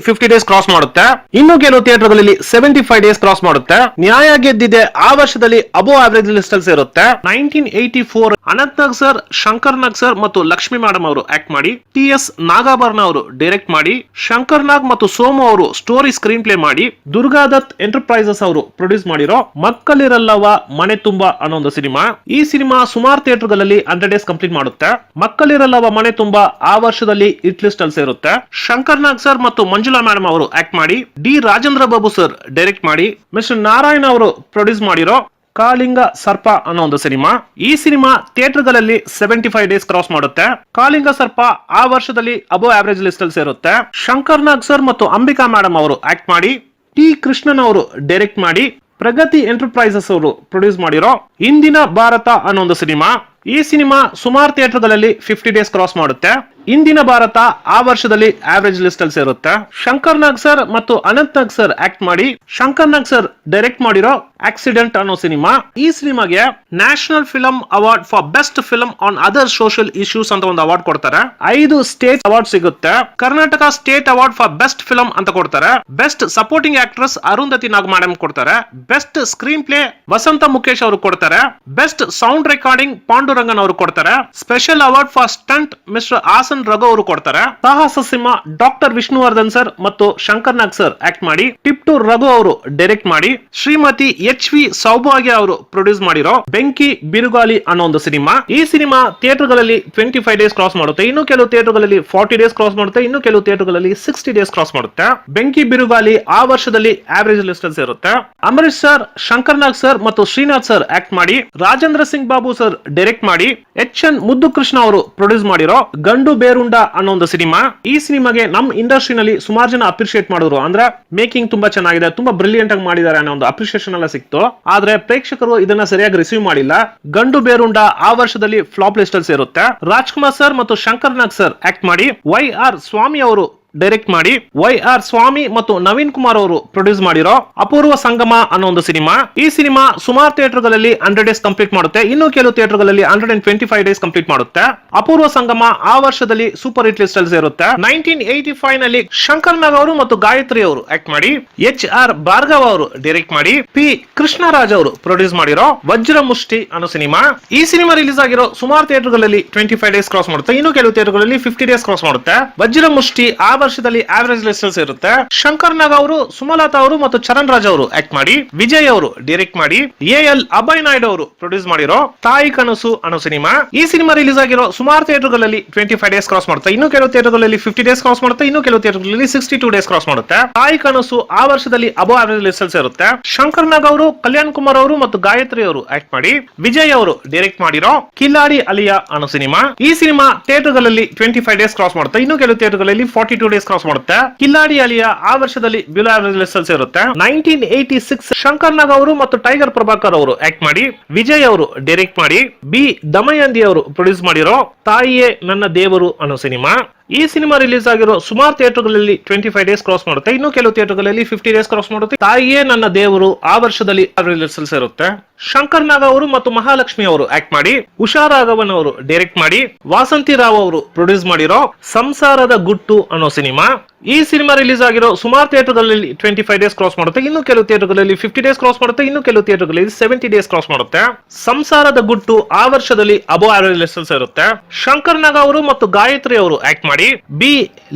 50 ಡೇಸ್ ಕ್ರಾಸ್ ಮಾಡುತ್ತೆ. ಇನ್ನು ಕೆಲವು ಥಿಯೇಟರ್ಗಳಲ್ಲಿ 75 ಡೇಸ್ ಕ್ರಾಸ್ ಮಾಡುತ್ತೆ. ನ್ಯಾಯ ಗೆದ್ದಿದೆ ಆ ವರ್ಷದಲ್ಲಿ ಅಬೋ ಆವರೇಜ್ ಲಿಸ್ಟ್ ಅಲ್ಲಿ ಸೇರುತ್ತೆ. 1984 ಅನಂತ್ ನಾಗ್ ಸರ್, ಶಂಕರ್ ನಾಗ್ ಸರ್ ಮತ್ತು ಲಕ್ಷ್ಮಿ ಮೇಡಮ್ ಅವರು ಆಕ್ಟ್ ಮಾಡಿ, ಟಿ.ಎಸ್. ನಾಗಾಭರಣ ಅವರು ಡೈರೆಕ್ಟ್ ಮಾಡಿ, ಶಂಕರ್ ನಾಗ್ ಮತ್ತು ಸೋಮು ಅವರು ಸ್ಟೋರಿ ಸ್ಕ್ರೀನ್ ಪ್ಲೇ ಮಾಡಿ, ದುರ್ಗಾದತ್ ಎಂಟರ್ಪ್ರೈಸಸ್ ಅವರು ಪ್ರೊಡ್ಯೂಸ್ ಮಾಡಿರೋ ಮಕ್ಕಳಿರಲ್ಲವ ಮನೆ ತುಂಬಾ ಅನ್ನೋ ಒಂದು ಸಿನಿಮಾ. ಈ ಸಿನಿಮಾ ಸುಮಾರು ಥಿಯೇಟರ್ಗಳಲ್ಲಿ 100 ಡೇಸ್ ಕಂಪ್ಲೀಟ್ ಮಾಡುತ್ತೆ. ಮಕ್ಕಳಿರಲ್ಲವ ಮನೆ ತುಂಬಾ ಆ ವರ್ಷದಲ್ಲಿ ಹಿಟ್ ಲಿಸ್ಟ್ ಅಲ್ಲಿ ಸೇರುತ್ತೆ. ಶಂಕರ್ ನಾಗ್ ಸರ್ ಮತ್ತು ಮಂಜುಳಾ ಮೇಡಮ್ ಅವರು ಆಕ್ಟ್ ಮಾಡಿ, D Rajendra Babu sir direct ಮಾಡಿ, ಮಿಸ್ಟರ್ ನಾರಾಯಣ ಅವರು ಪ್ರೊಡ್ಯೂಸ್ ಮಾಡಿರೋ ಕಾಳಿಂಗ ಸರ್ಪ ಅನ್ನೋ ಒಂದು ಸಿನಿಮಾ. ಈ ಸಿನಿಮಾ ಥಿಯೇಟರ್ಗಳಲ್ಲಿ 75 ಡೇಸ್ ಕ್ರಾಸ್ ಮಾಡುತ್ತೆ. ಕಾಳಿಂಗ ಸರ್ಪ ಆ ವರ್ಷದಲ್ಲಿ ಅಬೋ ಆವರೇಜ್ ಲಿಸ್ಟ್ ಅಲ್ಲಿ ಸೇರುತ್ತೆ. ಶಂಕರ್ ನಾಗ್ ಸರ್ ಮತ್ತು ಅಂಬಿಕಾ ಮೇಡಮ್ ಅವರು ಆಕ್ಟ್ ಮಾಡಿ, ಟಿ ಕೃಷ್ಣನ್ ಅವರು ಡೈರೆಕ್ಟ್ ಮಾಡಿ, ಪ್ರಗತಿ ಎಂಟರ್ಪ್ರೈಸಸ್ ಅವರು ಪ್ರೊಡ್ಯೂಸ್ ಮಾಡಿರೋ ಇಂದಿನ ಭಾರತ ಅನ್ನೋ ಒಂದು ಸಿನಿಮಾ. ಈ ಸಿನಿಮಾ ಸುಮಾರು ಥಿಯೇಟರ್ಗಳಲ್ಲಿ 50 ಡೇಸ್ ಕ್ರಾಸ್ ಮಾಡುತ್ತೆ. ಇಂದಿನ ಭಾರತ ಆ ವರ್ಷದಲ್ಲಿ ಆವರೇಜ್ ಲಿಸ್ಟ್ ಅಲ್ಲಿ ಸೇರುತ್ತೆ. ಶಂಕರ್ ನಾಗ್ ಸರ್ ಮತ್ತು ಅನಂತ್ ನಾಗ್ ಸರ್ ಆಕ್ಟ್ ಮಾಡಿ, ಶಂಕರ್ ನಾಗ್ ಸರ್ ಡೈರೆಕ್ಟ್ ಮಾಡಿರೋ ಆಕ್ಸಿಡೆಂಟ್ ಅನ್ನೋ ಸಿನಿಮಾ. ಈ ಸಿನಿಮಾಗೆ national film award for best film on other social issues ಅಂತ ಒಂದು ಅವಾರ್ಡ್ ಕೊಡ್ತಾರೆ. 5 ಸ್ಟೇಟ್ ಅವಾರ್ಡ್ ಸಿಗುತ್ತೆ. Karnataka state award for best film ಅಂತ ಕೊಡ್ತಾರೆ. Best supporting actress Arundhati Nag madam ಕೊಡ್ತಾರೆ. Best screenplay Vasantha Mukesh ಅವರು ಕೊಡ್ತಾರೆ. ಬೆಸ್ಟ್ ಸೌಂಡ್ ರೆಕಾರ್ಡಿಂಗ್ ಪಾಂಡುರಂಗನ್ ಅವರು ಕೊಡ್ತಾರೆ. Special award for stunt mister Asan Raghu ಅವರು ಕೊಡ್ತಾರೆ. ಸಾಹಸ ಸಿಂಹ ಡಾಕ್ಟರ್ ವಿಷ್ಣುವರ್ಧನ್ ಸರ್ ಮತ್ತು ಶಂಕರ್ ನಾಗ್ ಸರ್ ಆಕ್ಟ್ ಮಾಡಿ, ಟಿಪ್ ಟು ರಘು ಅವರು ಡೈರೆಕ್ಟ್ ಮಾಡಿ, ಶ್ರೀಮತಿ ಎಚ್.ವಿ. ಸೌಭಾಗ್ಯ ಅವರು ಪ್ರೊಡ್ಯೂಸ್ ಮಾಡಿರೋ ಬೆಂಕಿ ಬಿರುಗಾಳಿ ಅನ್ನೋ ಒಂದು ಸಿನಿಮಾ. ಈ ಸಿನಿಮಾ ಥಿಯೇಟರ್ಗಳಲ್ಲಿ 25 ಡೇಸ್ ಕ್ರಾಸ್ ಮಾಡುತ್ತೆ. ಇನ್ನು ಕೆಲವು ಥಿಯೇಟರ್ಗಳಲ್ಲಿ 40 ಡೇಸ್ ಕ್ರಾಸ್ ಮಾಡುತ್ತೆ. ಇನ್ನು ಕೆಲವು ಥಿಯೇಟರ್ಗಳಲ್ಲಿ 60 ಡೇಸ್ ಕ್ರಾಸ್ ಮಾಡುತ್ತೆ. ಬೆಂಕಿ ಬಿರುಗಾಳಿ ಆ ವರ್ಷದಲ್ಲಿ ಆವರೇಜ್ ಲಿಸ್ಟ್ ಅಲ್ಲಿ ಸೇರುತ್ತೆ. ಅಮರೀಶ್ ಸರ್, ಶಂಕರ್ ನಾಗ್ ಸರ್ ಮತ್ತು ಶ್ರೀನಾಥ್ ಸರ್ ಆಕ್ಟ್ ಮಾಡಿ, ರಾಜೇಂದ್ರ ಸಿಂಗ್ ಬಾಬು ಸರ್ ಡೈರೆಕ್ಟ್ ಮಾಡಿ, ಎಚ್.ಎನ್. ಮುದ್ದು ಕೃಷ್ಣ ಅವರು ಪ್ರೊಡ್ಯೂಸ್ ಮಾಡಿರೋ ಗಂಡು ಬೇರುಂಡ ಅನ್ನೋ ಒಂದು ಸಿನಿಮಾ. ಈ ಸಿನಿಮಾಗೆ ನಮ್ ಇಂಡಸ್ಟ್ರಿನಲ್ಲಿ ಸುಮಾರು ಜನ ಅಪ್ರಿಶಿಯೇಟ್ ಮಾಡಿದ್ರು. ಅಂದ್ರೆ ಮೇಕಿಂಗ್ ತುಂಬಾ ಚೆನ್ನಾಗಿದೆ, ತುಂಬಾ ಬ್ರಿಲಿಯಂಟ್ ಆಗಿ ಮಾಡಿದ್ದಾರೆ ಅನ್ನೋ ಒಂದು ಅಪ್ರಿಶಿಯೇಷನ್ ಎಲ್ಲ ಸಿಕ್ತು. ಆದ್ರೆ ಪ್ರೇಕ್ಷಕರು ಇದನ್ನ ಸರಿಯಾಗಿ ರಿಸೀವ್ ಮಾಡಿಲ್ಲ. ಗಂಡು ಬೇರುಂಡ ಆ ವರ್ಷದಲ್ಲಿ ಫ್ಲಾಪ್ ಲಿಸ್ಟ್ ಅಲ್ಲಿ ಸೇರುತ್ತೆ. ರಾಜ್ಕುಮಾರ್ ಸರ್ ಮತ್ತು ಶಂಕರ್ ನಾಗ್ ಸರ್ ಆಕ್ಟ್ ಮಾಡಿ, ವೈ.ಆರ್. ಸ್ವಾಮಿ ಅವರು ಡೈರೆಕ್ಟ್ ಮಾಡಿ, ವೈ.ಆರ್. ಸ್ವಾಮಿ ಮತ್ತು ನವೀನ್ ಕುಮಾರ್ ಅವರು ಪ್ರೊಡ್ಯೂಸ್ ಮಾಡಿರೋ ಅಪೂರ್ವ ಸಂಗಮ ಅನ್ನೋ ಒಂದು ಸಿನಿಮಾ. ಈ ಸಿನಿಮಾ ಸುಮಾರು ಥಿಯೇಟರ್ಗಳಲ್ಲಿ 100 ಡೇಸ್ ಕಂಪ್ಲೀಟ್ ಮಾಡುತ್ತೆ. ಇನ್ನು ಕೆಲವು ಥಿಯೇಟರ್ಗಳಲ್ಲಿ 125 ಡೇಸ್ ಕಂಪ್ಲೀಟ್ ಮಾಡುತ್ತೆ. ಅಪೂರ್ವ ಸಂಗಮ ಆ ವರ್ಷದಲ್ಲಿ ಸೂಪರ್ ಹಿಟ್ ಲಿಸ್ಟ್ ಅಲ್ಲಿ ಸೇರುತ್ತೆ. 1985 ನಲ್ಲಿ ಶಂಕರ್ ನಾಗ್ ಅವರು ಮತ್ತು ಗಾಯತ್ರಿ ಅವರು ಆಕ್ಟ್ ಮಾಡಿ, ಎಚ್.ಆರ್. ಭಾರ್ಗವ್ ಅವರು ಡೈರೆಕ್ಟ್ ಮಾಡಿ, ಪಿ ಕೃಷ್ಣರಾಜ್ ಅವರು ಪ್ರೊಡ್ಯೂಸ್ ಮಾಡಿರೋ ವಜ್ರ ಮುಷ್ಟಿ ಅನ್ನೋ ಸಿನಿಮಾ. ಈ ಸಿನಿಮಾ ರಿಲೀಸ್ ಆಗಿರೋ ಸುಮಾರು ಥಿಯೇಟರ್ಗಳಲ್ಲಿ 25 ಡೇಸ್ ಕ್ರಾಸ್ ಮಾಡುತ್ತೆ. ಇನ್ನು ಕೆಲವು ಥಿಯೇಟರ್ಗಳಲ್ಲಿ 50 ಡೇಸ್ ಕ್ರಾಸ್ ಮಾಡುತ್ತೆ. ವಜ್ರ ಮುಷ್ಟಿ ಆ ವರ್ಷದಲ್ಲಿ ಆವರೇಜ್ ಲಿಸ್ಟ್ ಇರುತ್ತೆ. ಶಂಕರ್ ನಾಗ್ ಅವರು, ಸುಮಲತಾ ಅವರು ಮತ್ತು ಚರಣ್ ರಾಜ್ ಅವರು ಆಕ್ಟ್ ಮಾಡಿ, ವಿಜಯ್ ಅವರು ಡೈರೆಕ್ಟ್ ಮಾಡಿ, ಎ.ಎಲ್. ಅಭಯ್ ನಾಯ್ಡು ಅವರು ಪ್ರೊಡ್ಯೂಸ್ ಮಾಡಿರೋ ತಾಯಿ ಕನಸು ಅನ್ನೋ ಸಿನಿಮಾ. ಈ ಸಿನಿಮಾ ರಿಲೀಸ್ ಆಗಿರೋ ಸುಮಾರು ಥಿಯೇಟರ್ಗಳಲ್ಲಿ 25 ಡೇಸ್ ಕ್ರಾಸ್ ಮಾಡುತ್ತೆ. ಇನ್ನು ಕೆಲವು ಥಿಯೇಟರ್ಗಳಲ್ಲಿ 50 ಡೇಸ್ ಕ್ರಾಸ್ ಮಾಡುತ್ತೆ. ಇನ್ನು ಕೆಲವು ಥಿಯೇಟರ್ಗಳಲ್ಲಿ 62 ಡೇಸ್ ಕ್ರಾಸ್ ಮಾಡುತ್ತೆ. ತಾಯಿ ಕನಸು ಆ ವರ್ಷದಲ್ಲಿ ಅಬೋ ಆವರೇಜ್ ಲಿಸ್ಟ್ ಇರುತ್ತೆ. ಶಂಕರ್ ನಾಗ್ ಅವರು, ಕಲ್ಯಾಣ್ ಕುಮಾರ್ ಅವರು ಮತ್ತು ಗಾಯತ್ರಿ ಅವರು ಆಕ್ಟ್ ಮಾಡಿ, ವಿಜಯ್ ಅವರು ಡೈರೆಕ್ಟ್ ಮಾಡಿರೋ ಕಿಲಾಡಿ ಅಲಿಯಾ ಅನ್ನೋ ಸಿನಿಮಾ. ಈ ಸಿನಿಮಾ ಥಿಯೇಟರ್ಗಳಲ್ಲಿ 25 ಡೇಸ್ ಕ್ರಾಸ್ ಮಾಡುತ್ತೆ. ಇನ್ನು ಕೆಲವು ಥಿಯೇಟರ್ಗಳಲ್ಲಿ 42 ಡೇಸ್ ಕ್ರಾಸ್ ಮಾಡುತ್ತೆ. ಕಿಲಾಡಿ ಅಲಿಯಾ ಆ ವರ್ಷದಲ್ಲಿ ಬಿಲೋ ಆವರೇಜ್ ಲಿಸ್ಟ್ ಇರುತ್ತೆ. 1986 ಶಂಕರ್ ನಾಗ್ ಅವರು ಮತ್ತು ಟೈಗರ್ ಪ್ರಭಾಕರ್ ಅವರು ಆಕ್ಟ್ ಮಾಡಿ, ವಿಜಯ್ ಅವರು ಡೈರೆಕ್ಟ್ ಮಾಡಿ, ಬಿ ದಮಯಂತಿ ಅವರು ಪ್ರೊಡ್ಯೂಸ್ ಮಾಡಿರೋ ತಾಯಿಯೇ ನನ್ನ ದೇವರು ಅನ್ನೋ ಸಿನಿಮಾ. ಈ ಸಿನಿಮಾ ರಿಲೀಸ್ ಆಗಿರೋ ಸುಮಾರು ಥಿಯೇಟರ್ಗಳಲ್ಲಿ 25 ಡೇಸ್ ಕ್ರಾಸ್ ಮಾಡುತ್ತೆ. ಇನ್ನು ಕೆಲವು ಥಿಯೇಟರ್ಗಳಲ್ಲಿ 50 ಡೇಸ್ ಕ್ರಾಸ್ ಮಾಡುತ್ತೆ. ತಾಯಿಯೇ ನನ್ನ ದೇವರು ಆ ವರ್ಷದಲ್ಲಿ ರಿಲೀಸ್ ಇರುತ್ತೆ. ಶಂಕರ್ ನಾಗ್ ಅವರು ಮತ್ತು ಮಹಾಲಕ್ಷ್ಮಿ ಅವರು ಆಕ್ಟ್ ಮಾಡಿ, ಉಷಾ ರಾಘವನ್ ಅವರು ಡೈರೆಕ್ಟ್ ಮಾಡಿ, ವಾಸಂತಿ ರಾವ್ ಅವರು ಪ್ರೊಡ್ಯೂಸ್ ಮಾಡಿರೋ ಸಂಸಾರದ ಗುಟ್ಟು ಅನ್ನೋ ಸಿನಿಮಾ. ಈ ಸಿನಿಮಾ ರಿಲೀಸ್ ಆಗಿರೋ ಸುಮಾರು ಥಿಯೇಟರ್ಗಳಲ್ಲಿ 25 ಡೇಸ್ ಕ್ರಾಸ್ ಮಾಡುತ್ತೆ. ಇನ್ನು ಕೆಲವು ಥಿಯೇಟರ್ಗಳಲ್ಲಿ 50 ಡೇಸ್ ಕ್ರಾಸ್ ಮಾಡುತ್ತೆ. ಇನ್ನು ಕೆಲವು ಥಿಯೇಟರ್ಗಳಲ್ಲಿ 70 ಡೇಸ್ ಕ್ರಾಸ್ ಮಾಡುತ್ತೆ. ಸಂಸಾರದ ಗುಟ್ಟು ಆ ವರ್ಷದಲ್ಲಿ ಅಬೋ ಆವರೇಜ್ ಲಿಸ್ಟ್ ಇರುತ್ತೆ. ಶಂಕರ್ ನಾಗ್ ಅವರು ಮತ್ತು ಗಾಯತ್ರಿ ಅವರು ಆಕ್ಟ್ ಮಾಡಿ, ಬಿ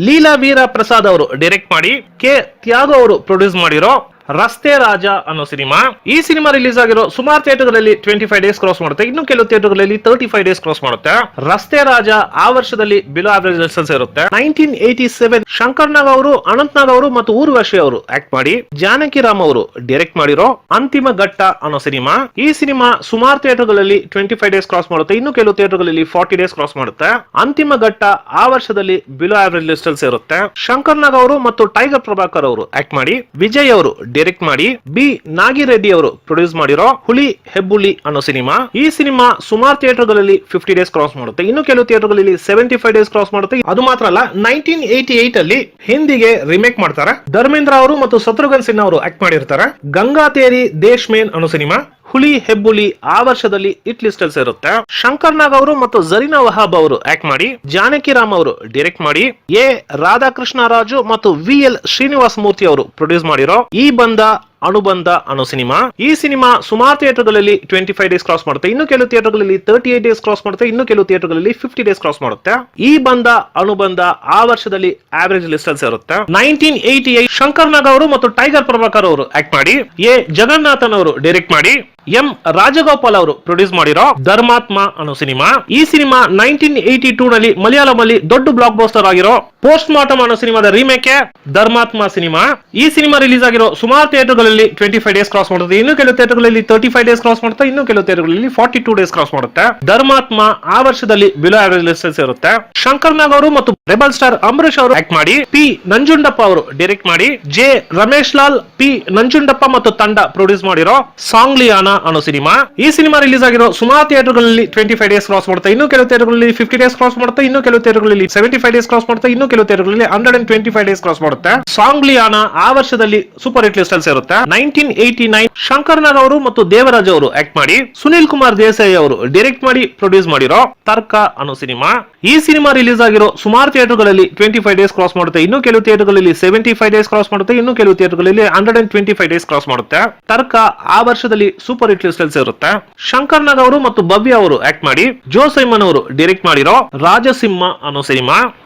ಲೀಲಾ ವೀರ ಪ್ರಸಾದ್ ಅವರು ಡೈರೆಕ್ಟ್ ಮಾಡಿ, ಕೆ ತ್ಯಾಗ ಅವರು ಪ್ರೊಡ್ಯೂಸ್ ಮಾಡಿರೋ ರಸ್ತೆ ರಾಜ ಅನ್ನೋ ಸಿನಿಮಾ. ಈ ಸಿನಿಮಾ ರಿಲೀಸ್ ಆಗಿರೋ ಸುಮಾರು ಥಿಯೇಟರ್ಗಳಲ್ಲಿ 25 ಡೇಸ್ ಕ್ರಾಸ್ ಮಾಡುತ್ತೆ, ಇನ್ನು ಕೆಲವು ಥಿಯೇಟರ್ಗಳಲ್ಲಿ 35 ಡೇಸ್ ಕ್ರಾಸ್ ಮಾಡುತ್ತೆ. ರಸ್ತೆ ರಾಜ ಆ ವರ್ಷದಲ್ಲಿ ಬಿಲೋ ಆವರೇಜ್ ರಿಸಲ್ಟ್ಸ್ ಇರುತ್ತೆ. 1987 ಶಂಕರ್ ನಾಗ್ ಅವರು, ಅನಂತ್ ನಾಗ್ ಅವರು ಮತ್ತು ಊರ್ವಶಿ ಅವರು ಆಕ್ಟ್ ಮಾಡಿ, ಜಾನಕಿ ರಾಮ್ ಅವರು ಡೈರೆಕ್ಟ್ ಮಾಡಿರೋ ಅಂತಿಮ ಘಟ್ಟ ಅನ್ನೋ ಸಿನಿಮಾ. ಈ ಸಿನಿಮಾ ಸುಮಾರು ಥಿಯೇಟರ್ಗಳಲ್ಲಿ 25 ಡೇಸ್ ಕ್ರಾಸ್ ಮಾಡುತ್ತೆ, ಇನ್ನು ಕೆಲವು ಥಿಯೇಟರ್ಗಳಲ್ಲಿ 40 ಡೇಸ್ ಕ್ರಾಸ್ ಮಾಡುತ್ತೆ. ಅಂತಿಮ ಘಟ್ಟ ಆ ವರ್ಷದಲ್ಲಿ ಬಿಲೋ ಆವರೇಜ್ ಲಿಸ್ಟಲ್ಸ್ ಇರುತ್ತೆ. ಶಂಕರ್ ನಾಗ್ ಅವರು ಮತ್ತು ಟೈಗರ್ ಪ್ರಭಾಕರ್ ಅವರು ಆಕ್ಟ್ ಮಾಡಿ, ವಿಜಯ್ ಅವರು ಡೈರೆಕ್ಟ್ ಮಾಡಿ, ಬಿ ನಾಗಿರೆಡ್ಡಿ ಅವರು ಪ್ರೊಡ್ಯೂಸ್ ಮಾಡಿರೋ ಹುಲಿ ಹೆಬ್ಬುಲಿ ಅನ್ನೋ ಸಿನಿಮಾ. ಈ ಸಿನಿಮಾ ಸುಮಾರು ಥಿಯೇಟರ್ಗಳಲ್ಲಿ 50 ಡೇಸ್ ಕ್ರಾಸ್ ಮಾಡುತ್ತೆ, ಇನ್ನು ಕೆಲವು ಥಿಯೇಟರ್ಗಳಲ್ಲಿ 75 ಡೇಸ್ ಕ್ರಾಸ್ ಮಾಡುತ್ತೆ. ಅದು ಮಾತ್ರ ಅಲ್ಲ, 1988 ಅಲ್ಲಿ ಹಿಂದಿಗೆ ರಿಮೇಕ್ ಮಾಡ್ತಾರೆ. ಧರ್ಮೇಂದ್ರ ಅವರು ಮತ್ತು ಶತ್ರುಘ್ನ ಸಿನ್ಹಾ ಅವರು ಆಕ್ಟ್ ಮಾಡಿರ್ತಾರೆ. ಗಂಗಾ ತೇರಿ ದೇಶ್ ಮೇನ್ ಅನ್ನೋ ಸಿನಿಮಾ. ಹುಲಿ ಹೆಬ್ಬುಲಿ ಆ ವರ್ಷದಲ್ಲಿ ಹಿಟ್ ಲಿಸ್ಟ್ ಅಲ್ಲಿ ಇರುತ್ತೆ. ಶಂಕರ್ ನಾಗ್ ಅವರು ಮತ್ತು ಜರೀನಾ ವಹಾಬ್ ಅವರು ಆಕ್ಟ್ ಮಾಡಿ, ಜಾನಕಿ ರಾಮ್ ಅವರು ಡೈರೆಕ್ಟ್ ಮಾಡಿ, ಎ ರಾಧಾಕೃಷ್ಣ ರಾಜು ಮತ್ತು VL ಶ್ರೀನಿವಾಸ ಮೂರ್ತಿ ಅವರು ಪ್ರೊಡ್ಯೂಸ್ ಮಾಡಿರೋ ಈ ಬಂದ ಅನುಬಂಧ ಅನ್ನೋ ಸಿನಿಮಾ. ಈ ಸಿನಿಮಾ ಸುಮಾರು ಥಿಯೇಟರ್ಗಳಲ್ಲಿ 25 ಡೇಸ್ ಕ್ರಾಸ್ ಮಾಡುತ್ತೆ, ಇನ್ನು ಕೆಲವು ಥಿಯೇಟರ್ಗಳಲ್ಲಿ 38 ಡೇಸ್ ಕ್ರಾಸ್ ಮಾಡುತ್ತೆ, ಇನ್ನು ಕೆಲವು ಥಿಯೇಟರ್ಗಳಲ್ಲಿ 50 ಡೇಸ್ ಕ್ರಾಸ್ ಮಾಡುತ್ತೆ. ಈ ಬಂದ ಅನುಬಂಧ ಆ ವರ್ಷದಲ್ಲಿ ಆವರೇಜ್ ಲಿಸ್ಟ್ ಅಲ್ಲಿ ಇರುತ್ತೆ. 1988 ಶಂಕರ್ ನಾಗ್ ಅವರು ಮತ್ತು ಟೈಗರ್ ಪ್ರಭಾಕರ್ ಅವರು ಆಕ್ಟ್ ಮಾಡಿ, ಎ ಜಗನ್ನಾಥನ್ ಅವರು ಡೈರೆಕ್ಟ್ ಮಾಡಿ, ಎಂ ರಾಜಗೋಪಾಲ್ ಅವರು ಪ್ರೊಡ್ಯೂಸ್ ಮಾಡಿರೋ ಧರ್ಮಾತ್ಮ ಅನ್ನೋ ಸಿನಿಮಾ. ಈ ಸಿನಿಮಾ 1982 ನಲ್ಲಿ ಮಲಯಾಳಂ ಅಲ್ಲಿ ದೊಡ್ಡ ಬ್ಲಾಕ್ ಬಸ್ಟರ್ ಆಗಿರೋ ಪೋಸ್ಟ್ ಮಾರ್ಟಮ್ ಅನ್ನೋ ಸಿನಿಮಾದ ರೀಮೇಕ್ ಧರ್ಮಾತ್ಮ ಸಿನಿಮಾ. ಈ ಸಿನಿಮಾ ರಿಲೀಸ್ ಆಗಿರೋ ಸುಮಾರು ಥಿಯೇಟರ್ಗಳಲ್ಲಿ 25 ಡೇಸ್ ಕ್ರಾಸ್ ಮಾಡುತ್ತೆ, ಇನ್ನು ಕೆಲವು ಥಿಯೇಟರ್ಗಳಲ್ಲಿ 35 ಡೇಸ್ ಕ್ರಾಸ್ ಮಾಡುತ್ತೆ, ಇನ್ನು ಕೆಲವು ಥಿಯೇಟರ್ಗಳಲ್ಲಿ 42 ಡೇಸ್ ಕ್ರಾಸ್ ಮಾಡುತ್ತೆ. ಧರ್ಮಾತ್ಮ ಆ ವರ್ಷದಲ್ಲಿ ಬಿಲೋ ಆವರೇಜ್ ಲಿಸ್ಟ್ ಇರುತ್ತೆ. ಶಂಕರ್ ನಾಗ್ ಅವರು ಮತ್ತು ರೆಬಲ್ ಸ್ಟಾರ್ ಅಂಬರೀಶ್ ಅವರು ಆಕ್ಟ್ ಮಾಡಿ, ಪಿ ನಂಜುಂಡಪ್ಪ ಅವರು ಡೈರೆಕ್ಟ್ ಮಾಡಿ, ಜೆ ರಮೇಶ್ ಲಾಲ್, ಪಿ ನಂಜುಂಡಪ್ಪ ಮತ್ತು ತಂಡ ಪ್ರೊಡ್ಯೂಸ್ ಮಾಡಿರೋ ಸಾಂಗ್ಲಿಯಾನ ಅನ್ನೋ ಸಿನಿಮಾ. ಈ ಸಿನಿಮಾ ರಿಲೀಸ್ ಆಗಿರೋ ಸುಮಾರು ಥಿಯೇಟರ್ಗಳಲ್ಲಿ 25 ಡೇಸ್ ಕ್ರಾಸ್ ಮಾಡುತ್ತೆ, ಇನ್ನು ಕೆಲವು ಥಿಯೇಟರ್ಗಳಲ್ಲಿ 50 ಡೇಸ್ ಕ್ರಾಸ್ ಮಾಡುತ್ತೆ, ಇನ್ನು ಕೆಲವು ಥಿಯೇಟರ್ಗಳಲ್ಲಿ 75 ಡೇಸ್ ಕ್ರಾಸ್ ಮಾಡುತ್ತೆ, ಇನ್ನು ಕೆಲವು ಥಿಯೇಟರ್ಗಳಲ್ಲಿ 125 ಡೇಸ್ ಕ್ರಾಸ್ ಮಾಡುತ್ತೆ. ಸಾಂಗ್ಲಿಯಾನ ಆ ವರ್ಷದಲ್ಲಿ ಸೂಪರ್ ಹಿಟ್ ಲಿಸ್ಟ್ ಅಲ್ಲಿ ಇರುತ್ತೆ. 1989 ಶಂಕರ್ ನಾಗ್ ಅವರು ಮತ್ತು ದೇವರಾಜ್ ಅವರು ಆಕ್ಟ್ ಮಾಡಿ, ಸುನಿಲ್ ಕುಮಾರ್ ದೇಸಾಯಿ ಅವರು ಡೈರೆಕ್ಟ್ ಮಾಡಿ ಪ್ರೊಡ್ಯೂಸ್ ಮಾಡಿರೋ ತರ್ಕ ಅನ್ನೋ ಸಿನಿಮಾ. ಈ ಸಿನಿಮಾ ರಿಲೀಸ್ ಆಗಿರೋ ಸುಮಾರು ಥಿಯೇಟರ್ಗಳಲ್ಲಿ 25 ಡೇಸ್ ಕ್ರಾಸ್ ಮಾಡುತ್ತೆ, ಇನ್ನು ಕೆಲವು ಥಿಯೇಟರ್ಗಳಲ್ಲಿ 75 ಡೇಸ್ ಕ್ರಾಸ್ ಮಾಡುತ್ತೆ, ಇನ್ನು ಕೆಲವು ಥಿಯೇಟರ್ಗಳಲ್ಲಿ 125 ಡೇಸ್ ಕ್ರಾಸ್ ಮಾಡುತ್ತೆ. ತರ್ಕ ಆ ವರ್ಷದಲ್ಲಿ ಸೂಪರ್ ಹಿಟ್ ಲಿಸ್ಟ್ ಅಲ್ಲಿ ಇರುತ್ತೆ. ಶಂಕರ್ ನಾಗ್ ಅವರು ಮತ್ತು ಭವ್ಯ ಅವರು ಆಕ್ಟ್ ಮಾಡಿ, ಜೋ ಸೈಮನ್ ಅವರು ಡೈರೆಕ್ಟ್ ಮಾಡಿರೋ ರಾಜಸಿಂಹ ಅನ್ನೋ ಸಿನಿಮಾ.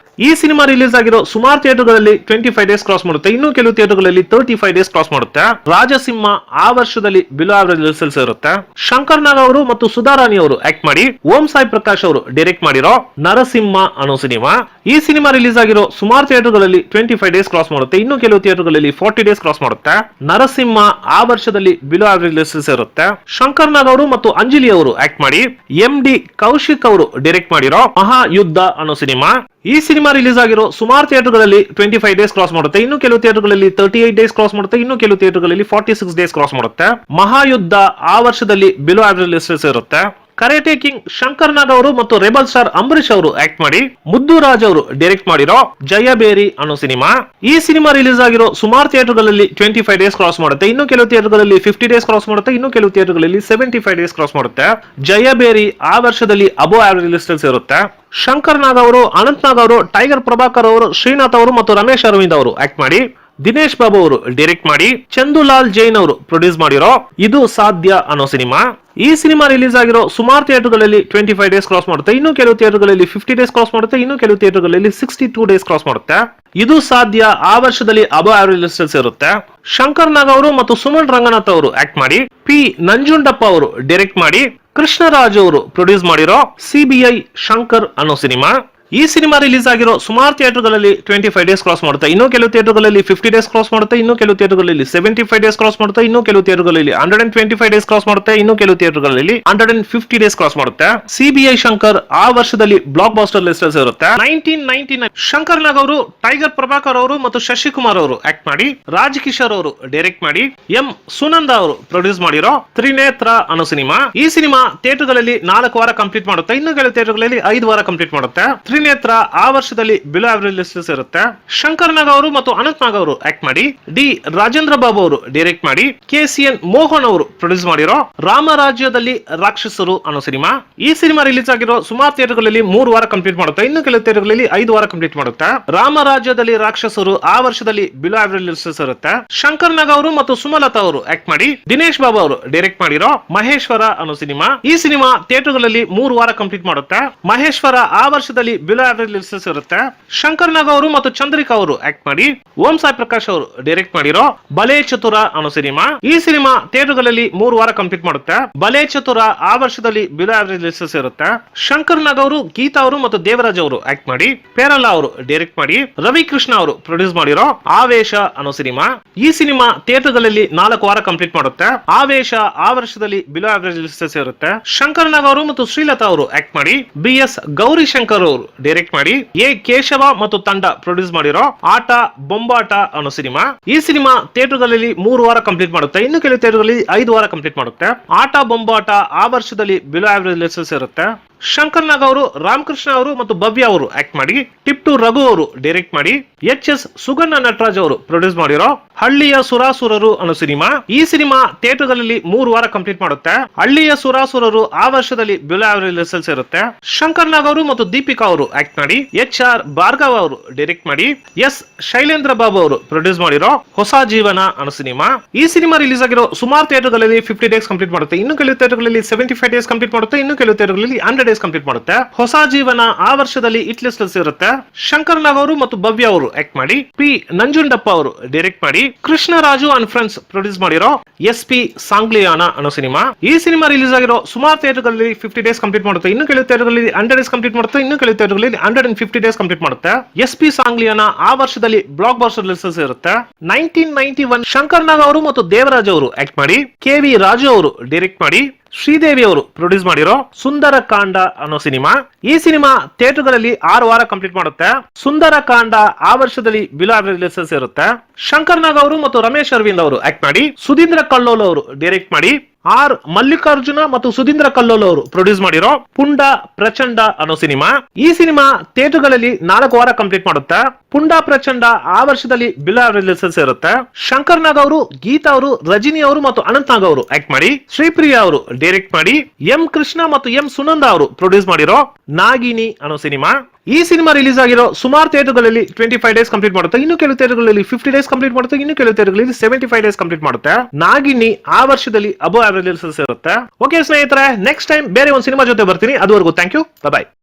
ಈ ಸಿನಿಮಾ ರಿಲೀಸ್ ಆಗಿರೋ ಸುಮಾರು ಥಿಯೇಟರ್ಗಳಲ್ಲಿ 25 ಡೇಸ್ ಕ್ರಾಸ್ ಮಾಡುತ್ತೆ, ಇನ್ನು ಕೆಲವು ಥಿಯೇಟರ್ಗಳಲ್ಲಿ 35 ಡೇಸ್ ಕ್ರಾಸ್ ಮಾಡುತ್ತೆ. ರಾಜಸಿಂಹ ಆ ವರ್ಷದಲ್ಲಿ ಬಿಲೋ ಆವರೇಜ್ ಲಿಸ್ಟ್ ಇರುತ್ತೆ. ಶಂಕರ್ ನಾಗ್ ಅವರು ಮತ್ತು ಸುಧಾರಾಣಿ ಅವರು ಆಕ್ಟ್ ಮಾಡಿ, ಓಂ ಸಾಯಿ ಪ್ರಕಾಶ್ ಅವರು ಡೈರೆಕ್ಟ್ ಮಾಡಿರೋ ನರಸಿಂಹ ಅನ್ನೋ ಸಿನಿಮಾ. ಈ ಸಿನಿಮಾ ರಿಲೀಸ್ ಆಗಿರೋ ಸುಮಾರು ಥಿಯೇಟರ್ಗಳಲ್ಲಿ 25 ಡೇಸ್ ಕ್ರಾಸ್ ಮಾಡುತ್ತೆ, ಇನ್ನು ಕೆಲವು ಥಿಯೇಟರ್ಗಳಲ್ಲಿ 40 ಡೇಸ್ ಕ್ರಾಸ್ ಮಾಡುತ್ತೆ. ನರಸಿಂಹ ಆ ವರ್ಷದಲ್ಲಿ ಬಿಲೋ ಆವರೇಜ್ ಲಿಸ್ಟ್ ಇರುತ್ತೆ. ಶಂಕರ್ ನಾಗ್ ಅವರು ಮತ್ತು ಅಂಜಲಿ ಅವರು ಆಕ್ಟ್ ಮಾಡಿ, MD ಕೌಶಿಕ್ ಅವರು ಡೈರೆಕ್ಟ್ ಮಾಡಿರೋ ಮಹಾಯುದ್ಧ ಅನ್ನೋ ಸಿನಿಮಾ. ಈ ಸಿನಿಮಾ ರಿಲೀಸ್ ಆಗಿರೋ ಸುಮಾರು ಥಿಯೇಟರ್ಗಳಲ್ಲಿ 25 ಡೇಸ್ ಕ್ರಾಸ್ ಮಾಡುತ್ತೆ, ಇನ್ನು ಕೆಲವು ಥಿಯೇಟರ್ಗಳಲ್ಲಿ 38 ಡೇಸ್ ಕ್ರಾಸ್ ಮಾಡುತ್ತೆ, ಇನ್ನು ಕೆಲವು ಥಿಯೇಟರ್ಗಳಲ್ಲಿ 46 ಡೇಸ್ ಕ್ರಾಸ್ ಮಾಡುತ್ತೆ. ಮಹಾಯುದ್ಧ ಆ ವರ್ಷದಲ್ಲಿ ಬಿಲೋ ಆವರೇಜ್ ಲಿಸ್ಟ್ ಇರುತ್ತೆ. ಕರೇಟೆ ಕಿಂಗ್ ಶಂಕರ್ ನಾಗ್ ಅವರು ಮತ್ತು ರೆಬಲ್ ಸ್ಟಾರ್ ಅಂಬರೀಶ್ ಅವರು ಆಕ್ಟ್ ಮಾಡಿ, ಮುದ್ದು ರಾಜ್ ಅವರು ಡೈರೆಕ್ಟ್ ಮಾಡಿರೋ ಜಯಬೇರಿ ಅನ್ನೋ ಸಿನಿಮಾ. ಈ ಸಿನಿಮಾ ರಿಲೀಸ್ ಆಗಿರೋ ಸುಮಾರು ಥಿಯೇಟರ್ಗಳಲ್ಲಿ 25 ಡೇಸ್ ಕ್ರಾಸ್ ಮಾಡುತ್ತೆ, ಇನ್ನು ಕೆಲವು ಥಿಯೇಟರ್ಗಳಲ್ಲಿ 50 ಡೇಸ್ ಕ್ರಾಸ್ ಮಾಡುತ್ತೆ, ಇನ್ನು ಕೆಲವು ಥಿಯೇಟರ್ಗಳಲ್ಲಿ 75 ಡೇಸ್ ಕ್ರಾಸ್ ಮಾಡುತ್ತೆ. ಜಯಬೇರಿ ಆ ವರ್ಷದಲ್ಲಿ ಅಬೋ ಆವರೇಜ್ ಲಿಸ್ಟ್ ಇರುತ್ತೆ. ಶಂಕರ್ ನಾಗ್ ಅವರು, ಅನಂತ್ ನಾಗ್ ಅವರು, ಟೈಗರ್ ಪ್ರಭಾಕರ್ ಅವರು, ಶ್ರೀನಾಥ್ ಅವರು ಮತ್ತು ರಮೇಶ್ ಅರವಿಂದ್ ಅವರು ಆಕ್ಟ್ ಮಾಡಿ, ದಿನೇಶ್ ಬಾಬು ಅವರು ಡೈರೆಕ್ಟ್ ಮಾಡಿ, ಚಂದುಲಾಲ್ ಜೈನ್ ಅವರು ಪ್ರೊಡ್ಯೂಸ್ ಮಾಡಿರೋ ಇದು ಸಾಧ್ಯ ಅನ್ನೋ ಸಿನಿಮಾ. ಈ ಸಿನಿಮಾ ರಿಲೀಸ್ ಆಗಿರೋ ಸುಮಾರು ಥಿಯೇಟರ್ಗಳಲ್ಲಿ 25 ಡೇಸ್ ಕ್ರಾಸ್ ಮಾಡುತ್ತೆ, ಇನ್ನು ಕೆಲವು ಥಿಯೇಟರ್ಗಳಲ್ಲಿ 50 ಡೇಸ್ ಕ್ರಾಸ್ ಮಾಡುತ್ತೆ, ಇನ್ನು ಕೆಲವು ಥಿಯೇಟರ್ಗಳಲ್ಲಿ 62 ಡೇಸ್ ಕ್ರಾಸ್ ಮಾಡುತ್ತೆ. ಇದು ಸಾಧ್ಯ ಆ ವರ್ಷದಲ್ಲಿ ಅಬೋ ಆವರೇಜ್ ಲಿಸ್ಟ್ ಇರುತ್ತೆ. ಶಂಕರ್ ನಾಗ್ ಅವರು ಮತ್ತು ಸುಮನ್ ರಂಗನಾಥ್ ಅವರು ಆಕ್ಟ್ ಮಾಡಿ, ಪಿ ನಂಜುಂಡಪ್ಪ ಅವರು ಡೈರೆಕ್ಟ್ ಮಾಡಿ, ಕೃಷ್ಣರಾಜ್ ಅವರು ಪ್ರೊಡ್ಯೂಸ್ ಮಾಡಿರೋ CBI ಶಂಕರ್ ಅನ್ನೋ ಸಿನಿಮಾ. ಈ ಸಿನಿಮಾ ರಿಲೀಸ್ ಆಗಿರೋ ಸುಮಾರು ಥಿಯೇಟರ್ಗಳಲ್ಲಿ 25 ಡೇಸ್ ಕ್ರಾಸ್ ಮಾಡುತ್ತೆ, ಇನ್ನು ಕೆಲವು ಥಿಯೇಟರ್ಗಳಲ್ಲಿ 50 ಡೇಸ್ ಕ್ರಾಸ್ ಮಾಡುತ್ತೆ, ಇನ್ನು ಕೆಲವು ಥಿಯೇಟರ್ಗಳಲ್ಲಿ 75 ಡೇಸ್ ಕ್ರಾಸ್ ಮಾಡುತ್ತೆ, ಇನ್ನು ಕೆಲವು ಥಿಯೇಟರ್ಗಳಲ್ಲಿ 125 ಡೇಸ್ ಕ್ರಾಸ್ ಮಾಡುತ್ತೆ, ಇನ್ನು ಕೆಲವು ಥಿಯೇಟರ್ಗಳಲ್ಲಿ 150 ಡೇಸ್ ಕ್ರಾಸ್ ಮಾಡುತ್ತೆ. CBI ಶಂಕರ್ ಆ ವರ್ಷದಲ್ಲಿ ಬ್ಲಾಕ್ ಬಾಸ್ಟರ್ ಲಿಸ್ಟ್ ಇರುತ್ತೆ. 1999 ಶಂಕರ್ ನಾಗ್ ಅವರು, ಟೈಗರ್ ಪ್ರಭಾಕರ್ ಅವರು ಮತ್ತು ಶಶಿಕುಮಾರ್ ಅವರು ಆಕ್ಟ್ ಮಾಡಿ, ರಾಜ್ ಕಿಶೋರ್ ಅವರು ಡೈರೆಕ್ಟ್ ಮಾಡಿ, ಎಂ ಸುನಂದ ಅವರು ಪ್ರೊಡ್ಯೂಸ್ ಮಾಡಿರೋ ತ್ರಿನೇತ್ರ ಅನ್ನೋ ಸಿನಿಮಾ. ಈ ಸಿನಿಮಾ ಥಿಯೇಟರ್ಗಳಲ್ಲಿ 4 ವಾರ ಕಂಪ್ಲೀಟ್ ಮಾಡುತ್ತೆ, ಇನ್ನು ಕೆಲವು ಥಿಯೇಟರ್ಗಳಲ್ಲಿ 5 ವಾರ ಕಂಪ್ಲೀಟ್ ಮಾಡುತ್ತೆ. ತ್ರಿನೇತ್ರ ಆ ವರ್ಷದಲ್ಲಿ ಬಿಲೋ ಆವರೇಜ್ ಲಿಸ್ಟ್ ಇರುತ್ತೆ. ಶಂಕರ್ ನಾಗ್ ಅವರು ಮತ್ತು ಅನಂತ್ ನಾಗ್ ಅವರು ಆಕ್ಟ್ ಮಾಡಿ, ಡಿ ರಾಜೇಂದ್ರ ಬಾಬು ಅವರು ಡೈರೆಕ್ಟ್ ಮಾಡಿ, KCN ಮೋಹನ್ ಅವರು ಪ್ರೊಡ್ಯೂಸ್ ಮಾಡಿರೋ ರಾಮರಾಜ್ಯದಲ್ಲಿ ರಾಕ್ಷಸರು ಅನ್ನೋ ಸಿನಿಮಾ. ಈ ಸಿನಿಮಾ ರಿಲೀಸ್ ಆಗಿರೋ ಸುಮಾರು ಥಿಯೇಟರ್ಗಳಲ್ಲಿ 3 ವಾರ ಕಂಪ್ಲೀಟ್ ಮಾಡುತ್ತೆ, ಇನ್ನು ಕೆಲವು ಥಿಯೇಟರ್ಗಳಲ್ಲಿ 5 ವಾರ ಕಂಪ್ಲೀಟ್ ಮಾಡುತ್ತೆ. ರಾಮರಾಜ್ಯದಲ್ಲಿ ರಾಕ್ಷಸರು ಆ ವರ್ಷದಲ್ಲಿ ಬಿಲೋ ಆವರೇಜ್ ಲಿಸ್ಟ್ ಇರುತ್ತೆ. ಶಂಕರ್ ನಾಗ್ ಅವರು ಮತ್ತು ಸುಮಲತಾ ಅವರು ಆಕ್ಟ್ ಮಾಡಿ, ದಿನೇಶ್ ಬಾಬು ಅವರು ಡೈರೆಕ್ಟ್ ಮಾಡಿರೋ ಮಹೇಶ್ವರ ಅನ್ನೋ ಸಿನಿಮಾ. ಈ ಸಿನಿಮಾ ಥಿಯೇಟರ್ಗಳಲ್ಲಿ 3 ವಾರ ಕಂಪ್ಲೀಟ್ ಮಾಡುತ್ತೆ. ಮಹೇಶ್ವರ ಆ ವರ್ಷದಲ್ಲಿ ಬಿಲೋ ಆವರೇಜ್ ರಿಲೀಸಸ್ ಇರುತ್ತೆ. ಶಂಕರ್ ನಾಗ್ ಅವರು ಮತ್ತು ಚಂದ್ರಿಕಾ ಅವರು ಆಕ್ಟ್ ಮಾಡಿ, ಓಂ ಸಾಯಿ ಪ್ರಕಾಶ್ ಅವರು ಡೈರೆಕ್ಟ್ ಮಾಡಿರೋ ಬಲೆ ಚತುರ ಅನ್ನೋ ಸಿನಿಮಾ. ಈ ಸಿನಿಮಾ ಥಿಯೇಟರ್ಗಳಲ್ಲಿ 3 ವಾರ ಕಂಪ್ಲೀಟ್ ಮಾಡುತ್ತೆ. ಬಲೆ ಚತುರ ಆ ವರ್ಷದಲ್ಲಿ ಬಿಲೋ ಆವರೇಜ್ ರಿಲೀಸಸ್ ಇರುತ್ತೆ. ಶಂಕರ್ ನಾಗ್ ಅವರು, ಗೀತಾ ಅವರು ಮತ್ತು ದೇವರಾಜ್ ಅವರು ಆಕ್ಟ್ ಮಾಡಿ, ಪೇರಲಾ ಅವರು ಡೈರೆಕ್ಟ್ ಮಾಡಿ, ರವಿ ಕೃಷ್ಣ ಅವರು ಪ್ರೊಡ್ಯೂಸ್ ಮಾಡಿರೋ ಆವೇಶ ಅನ್ನೋ ಸಿನಿಮಾ. ಈ ಸಿನಿಮಾ ಥಿಯೇಟರ್ಗಳಲ್ಲಿ 4 ವಾರ ಕಂಪ್ಲೀಟ್ ಮಾಡುತ್ತೆ. ಆವೇಶ ಆ ವರ್ಷದಲ್ಲಿ ಬಿಲೋ ಆವರೇಜ್ ರಿಲೀಸಸ್ ಇರುತ್ತೆ. ಶಂಕರ್ ನಾಗ್ ಅವರು ಮತ್ತು ಶ್ರೀಲತಾ ಅವರು ಆಕ್ಟ್ ಮಾಡಿ, BS ಗೌರಿ ಶಂಕರ್ ಅವರು ಡೈರೆಕ್ಟ್ ಮಾಡಿ, ಎ ಕೇಶವ ಮತ್ತು ತಂಡ ಪ್ರೊಡ್ಯೂಸ್ ಮಾಡಿರೋ ಆಟ ಬೊಂಬಾಟ ಅನ್ನೋ ಸಿನಿಮಾ. ಈ ಸಿನಿಮಾ ಥಿಯೇಟರ್ಗಳಲ್ಲಿ 3 ವಾರ ಕಂಪ್ಲೀಟ್ ಮಾಡುತ್ತೆ. ಇನ್ನು ಕೆಲವು ಥಿಯೇಟರ್ಗಳಲ್ಲಿ 5 ವಾರ ಕಂಪ್ಲೀಟ್ ಮಾಡುತ್ತೆ. ಆಟ ಬೊಂಬಾಟ ಆ ವರ್ಷದಲ್ಲಿ ಬಿಲೋ ಆವರೇಜ್ ರಿಲೀಸಸ್ ಇರುತ್ತೆ. ಶಂಕರ್ ನಾಗ್ ಅವರು, ರಾಮಕೃಷ್ಣ ಅವರು ಮತ್ತು ಭವ್ಯ ಅವರು ಆಕ್ಟ್ ಮಾಡಿ, ಟಿಪ್ಟು ರಘು ಅವರು ಡೈರೆಕ್ಟ್ ಮಾಡಿ, HS ಸುಗಣ್ಣ ನಟರಾಜ್ ಅವರು ಪ್ರೊಡ್ಯೂಸ್ ಮಾಡಿರೋ ಹಳ್ಳಿಯ ಸುರಾಸುರರು ಅನ್ನೋ ಸಿನಿಮಾ. ಈ ಸಿನಿಮಾ ಥಿಯೇಟರ್ಗಳಲ್ಲಿ 3 ವಾರ ಕಂಪ್ಲೀಟ್ ಮಾಡುತ್ತೆ. ಹಳ್ಳಿಯ ಸುರಾಸುರರು ಆ ವರ್ಷದಲ್ಲಿ ಬಿಲೋ ಆವರೇಜ್ ರಿಲೀಸಸ್ ಇರುತ್ತೆ. ಶಂಕರ್ ನಾಗ್ ಅವರು ಮತ್ತು ದೀಪಿಕಾ ಅವರು ಆಕ್ಟ್ ಮಾಡಿ, HR ಭಾರ್ಗವ ಅವರು ಡೈರೆಕ್ಟ್ ಮಾಡಿ, S ಶೈಲೇಂದ್ರ ಬಾಬು ಅವರು ಪ್ರೊಡ್ಯೂಸ್ ಮಾಡಿರೋ ಹೊಸ ಜೀವನ ಅನ್ನೋ ಸಿನಿಮಾ. ಈ ಸಿನಿಮಾ ರಿಲೀಸ್ ಆಗಿರೋ ಸುಮಾರು ಥಿಯೇಟರ್ಗಳಲ್ಲಿ 50 ಡೇಸ್ ಕಂಪ್ಲೀಟ್ ಮಾಡುತ್ತೆ. ಇನ್ನು ಕೆಲವು ಥಿಯೇಟರ್ಗಳಲ್ಲಿ 75 ಡೇಸ್ ಕಂಪ್ಲೀಟ್ ಮಾಡುತ್ತೆ. ಇನ್ನು ಕೆಲವು ಥಿಯೇಟರ್ಗಳಲ್ಲಿ 100 ಡೇಸ್ ಕಂಪ್ಲೀಟ್ ಮಾಡುತ್ತೆ. ಹೊಸ ಜೀವನ ಆ ವರ್ಷದಲ್ಲಿ ಹಿಟ್ ಲಿಸ್ಟ್ ಇರುತ್ತೆ. ಶಂಕರ್ ನಾಗ್ ಅವರು ಮತ್ತು ಭವ್ಯ ಅವರು ಆಕ್ಟ್ ಮಾಡಿ, P ನಂಜುಂಡಪ್ಪ ಅವರು ಡೈರೆಕ್ಟ್ ಮಾಡಿ, ಕೃಷ್ಣರಾಜು ಅಂಡ್ ಫ್ರೆಂಡ್ಸ್ ಪ್ರೊಡ್ಯೂಸ್ ಮಾಡಿರೋ SP ಸಾಂಗ್ಲಿಯಾನ ಅನ್ನೋ ಸಿನಿಮಾ. ಈ ಸಿನಿಮಾ ರಿಲೀಸ್ ಆಗಿರೋ ಸುಮಾರು ಥಿಯೇಟರ್ಗಳಲ್ಲಿ 50 ಡೇಸ್ ಕಂಪ್ಲೀಟ್ ಮಾಡುತ್ತೆ. ಇನ್ನು ಕೆಲವು ಥಿಯೇಟರ್ಗಳಲ್ಲಿ 100 ಡೇಸ್ ಕಂಪ್ಲೀಟ್ ಮಾಡುತ್ತೆ. ಇನ್ನು ಕೆಲವು ಥಿಯೇಟರ್ಗಳಲ್ಲಿ 150 ಡೇಸ್ ಕಂಪ್ಲೀಟ್ ಮಾಡುತ್ತೆ. SP ಸಾಂಗ್ಲಿಯಾನ ಆ ವರ್ಷದಲ್ಲಿ ಬ್ಲಾಕ್ ಬಸ್ಟರ್ ರಿಲೀಸಸ್ ಇರುತ್ತೆ. 1991 ಶಂಕರ್ ನಾಗ್ ಅವರು ಮತ್ತು ದೇವರಾಜ್ ಅವರು ಆಕ್ಟ್ ಮಾಡಿ, KV ರಾಜು ಅವರು ಡೈರೆಕ್ಟ್ ಮಾಡಿ, ಶ್ರೀದೇವಿ ಅವರು ಪ್ರೊಡ್ಯೂಸ್ ಮಾಡಿರೋ ಸುಂದರ ಕಾಂಡ ಅನ್ನೋ ಸಿನಿಮಾ. ಈ ಸಿನಿಮಾ ಥಿಯೇಟರ್ಗಳಲ್ಲಿ 6 ವಾರ ಕಂಪ್ಲೀಟ್ ಮಾಡುತ್ತೆ. ಸುಂದರ ಕಾಂಡ ಆ ವರ್ಷದಲ್ಲಿ ಬಿಲೋ ಆವರೇಜ್ ರಿಲೀಸಸ್ ಇರುತ್ತೆ. ಶಂಕರ್ ನಾಗ್ ಅವರು ಮತ್ತು ರಮೇಶ್ ಅರವಿಂದ್ ಅವರು ಆಕ್ಟ್ ಮಾಡಿ, ಸುಧೀಂದ್ರ ಕಲ್ಲೋಲ್ ಅವರು ಡೈರೆಕ್ಟ್ ಮಾಡಿ, R ಮಲ್ಲಿಕಾರ್ಜುನ ಮತ್ತು ಸುಧೀಂದ್ರ ಕಲ್ಲೋಲ್ ಅವರು ಪ್ರೊಡ್ಯೂಸ್ ಮಾಡಿರೋ ಪುಂಡ ಪ್ರಚಂಡ ಅನ್ನೋ ಸಿನಿಮಾ. ಈ ಸಿನಿಮಾ ಥಿಯೇಟರ್ಗಳಲ್ಲಿ 4 ವಾರ ಕಂಪ್ಲೀಟ್ ಮಾಡುತ್ತೆ. ಪುಂಡ ಪ್ರಚಂಡ ಆ ವರ್ಷದಲ್ಲಿ ಬಿಲೋ ಆವರೇಜ್ ರಿಲೀಸಸ್ ಇರುತ್ತೆ. ಶಂಕರ್ ನಾಗ್ ಅವರು, ಗೀತಾ ಅವರು, ರಜನಿ ಅವರು ಮತ್ತು ಅನಂತ್ ನಾಗ್ ಅವರು ಆಕ್ಟ್ ಮಾಡಿ, ಶ್ರೀಪ್ರಿಯಾ ಅವರು ಡೈರೆಕ್ಟ್ ಮಾಡಿ, M ಕೃಷ್ಣ ಮತ್ತು M ಸುನಂದ ಅವರು ಪ್ರೊಡ್ಯೂಸ್ ಮಾಡಿರೋ ನಾಗಿನಿ ಅನ್ನೋ ಸಿನಿಮಾ. ಈ ಸಿನಿಮಾ ರಿಲೀಸ್ ಆಗಿರೋ ಸುಮಾರು ಥಿಯೇಟರ್ಗಳಲ್ಲಿ 25 ಡೇಸ್ ಕಂಪ್ಲೀಟ್ ಮಾಡುತ್ತೆ. ಇನ್ನು ಕೆಲವು ಥಿಯೇಟರ್ಗಳಲ್ಲಿ 50 ಡೇಸ್ ಕಂಪ್ಲೀಟ್ ಮಾಡುತ್ತೆ. ಇನ್ನು ಕೆಲವು ಥಿಯೇಟರ್ಗಳಲ್ಲಿ 75 ಡೇಸ್ ಕಂಪ್ಲೀಟ್ ಮಾಡುತ್ತೆ. ನಾಗಿನಿ ಆ ವರ್ಷದಲ್ಲಿ ಅಬೋ ಆವರೇಜ್ ರಿಲೀಸಸ್ ಇರುತ್ತೆ. ಓಕೆ ಸ್ನೇಹಿತರೆ, ನೆಕ್ಸ್ಟ್ ಟೈಮ್ ಬೇರೆ ಒಂದು ಸಿನಿಮಾ ಜೊತೆ ಬರ್ತೀನಿ. ಅದುವರೆಗೂ ಥ್ಯಾಂಕ್ ಯು, ಬೈ.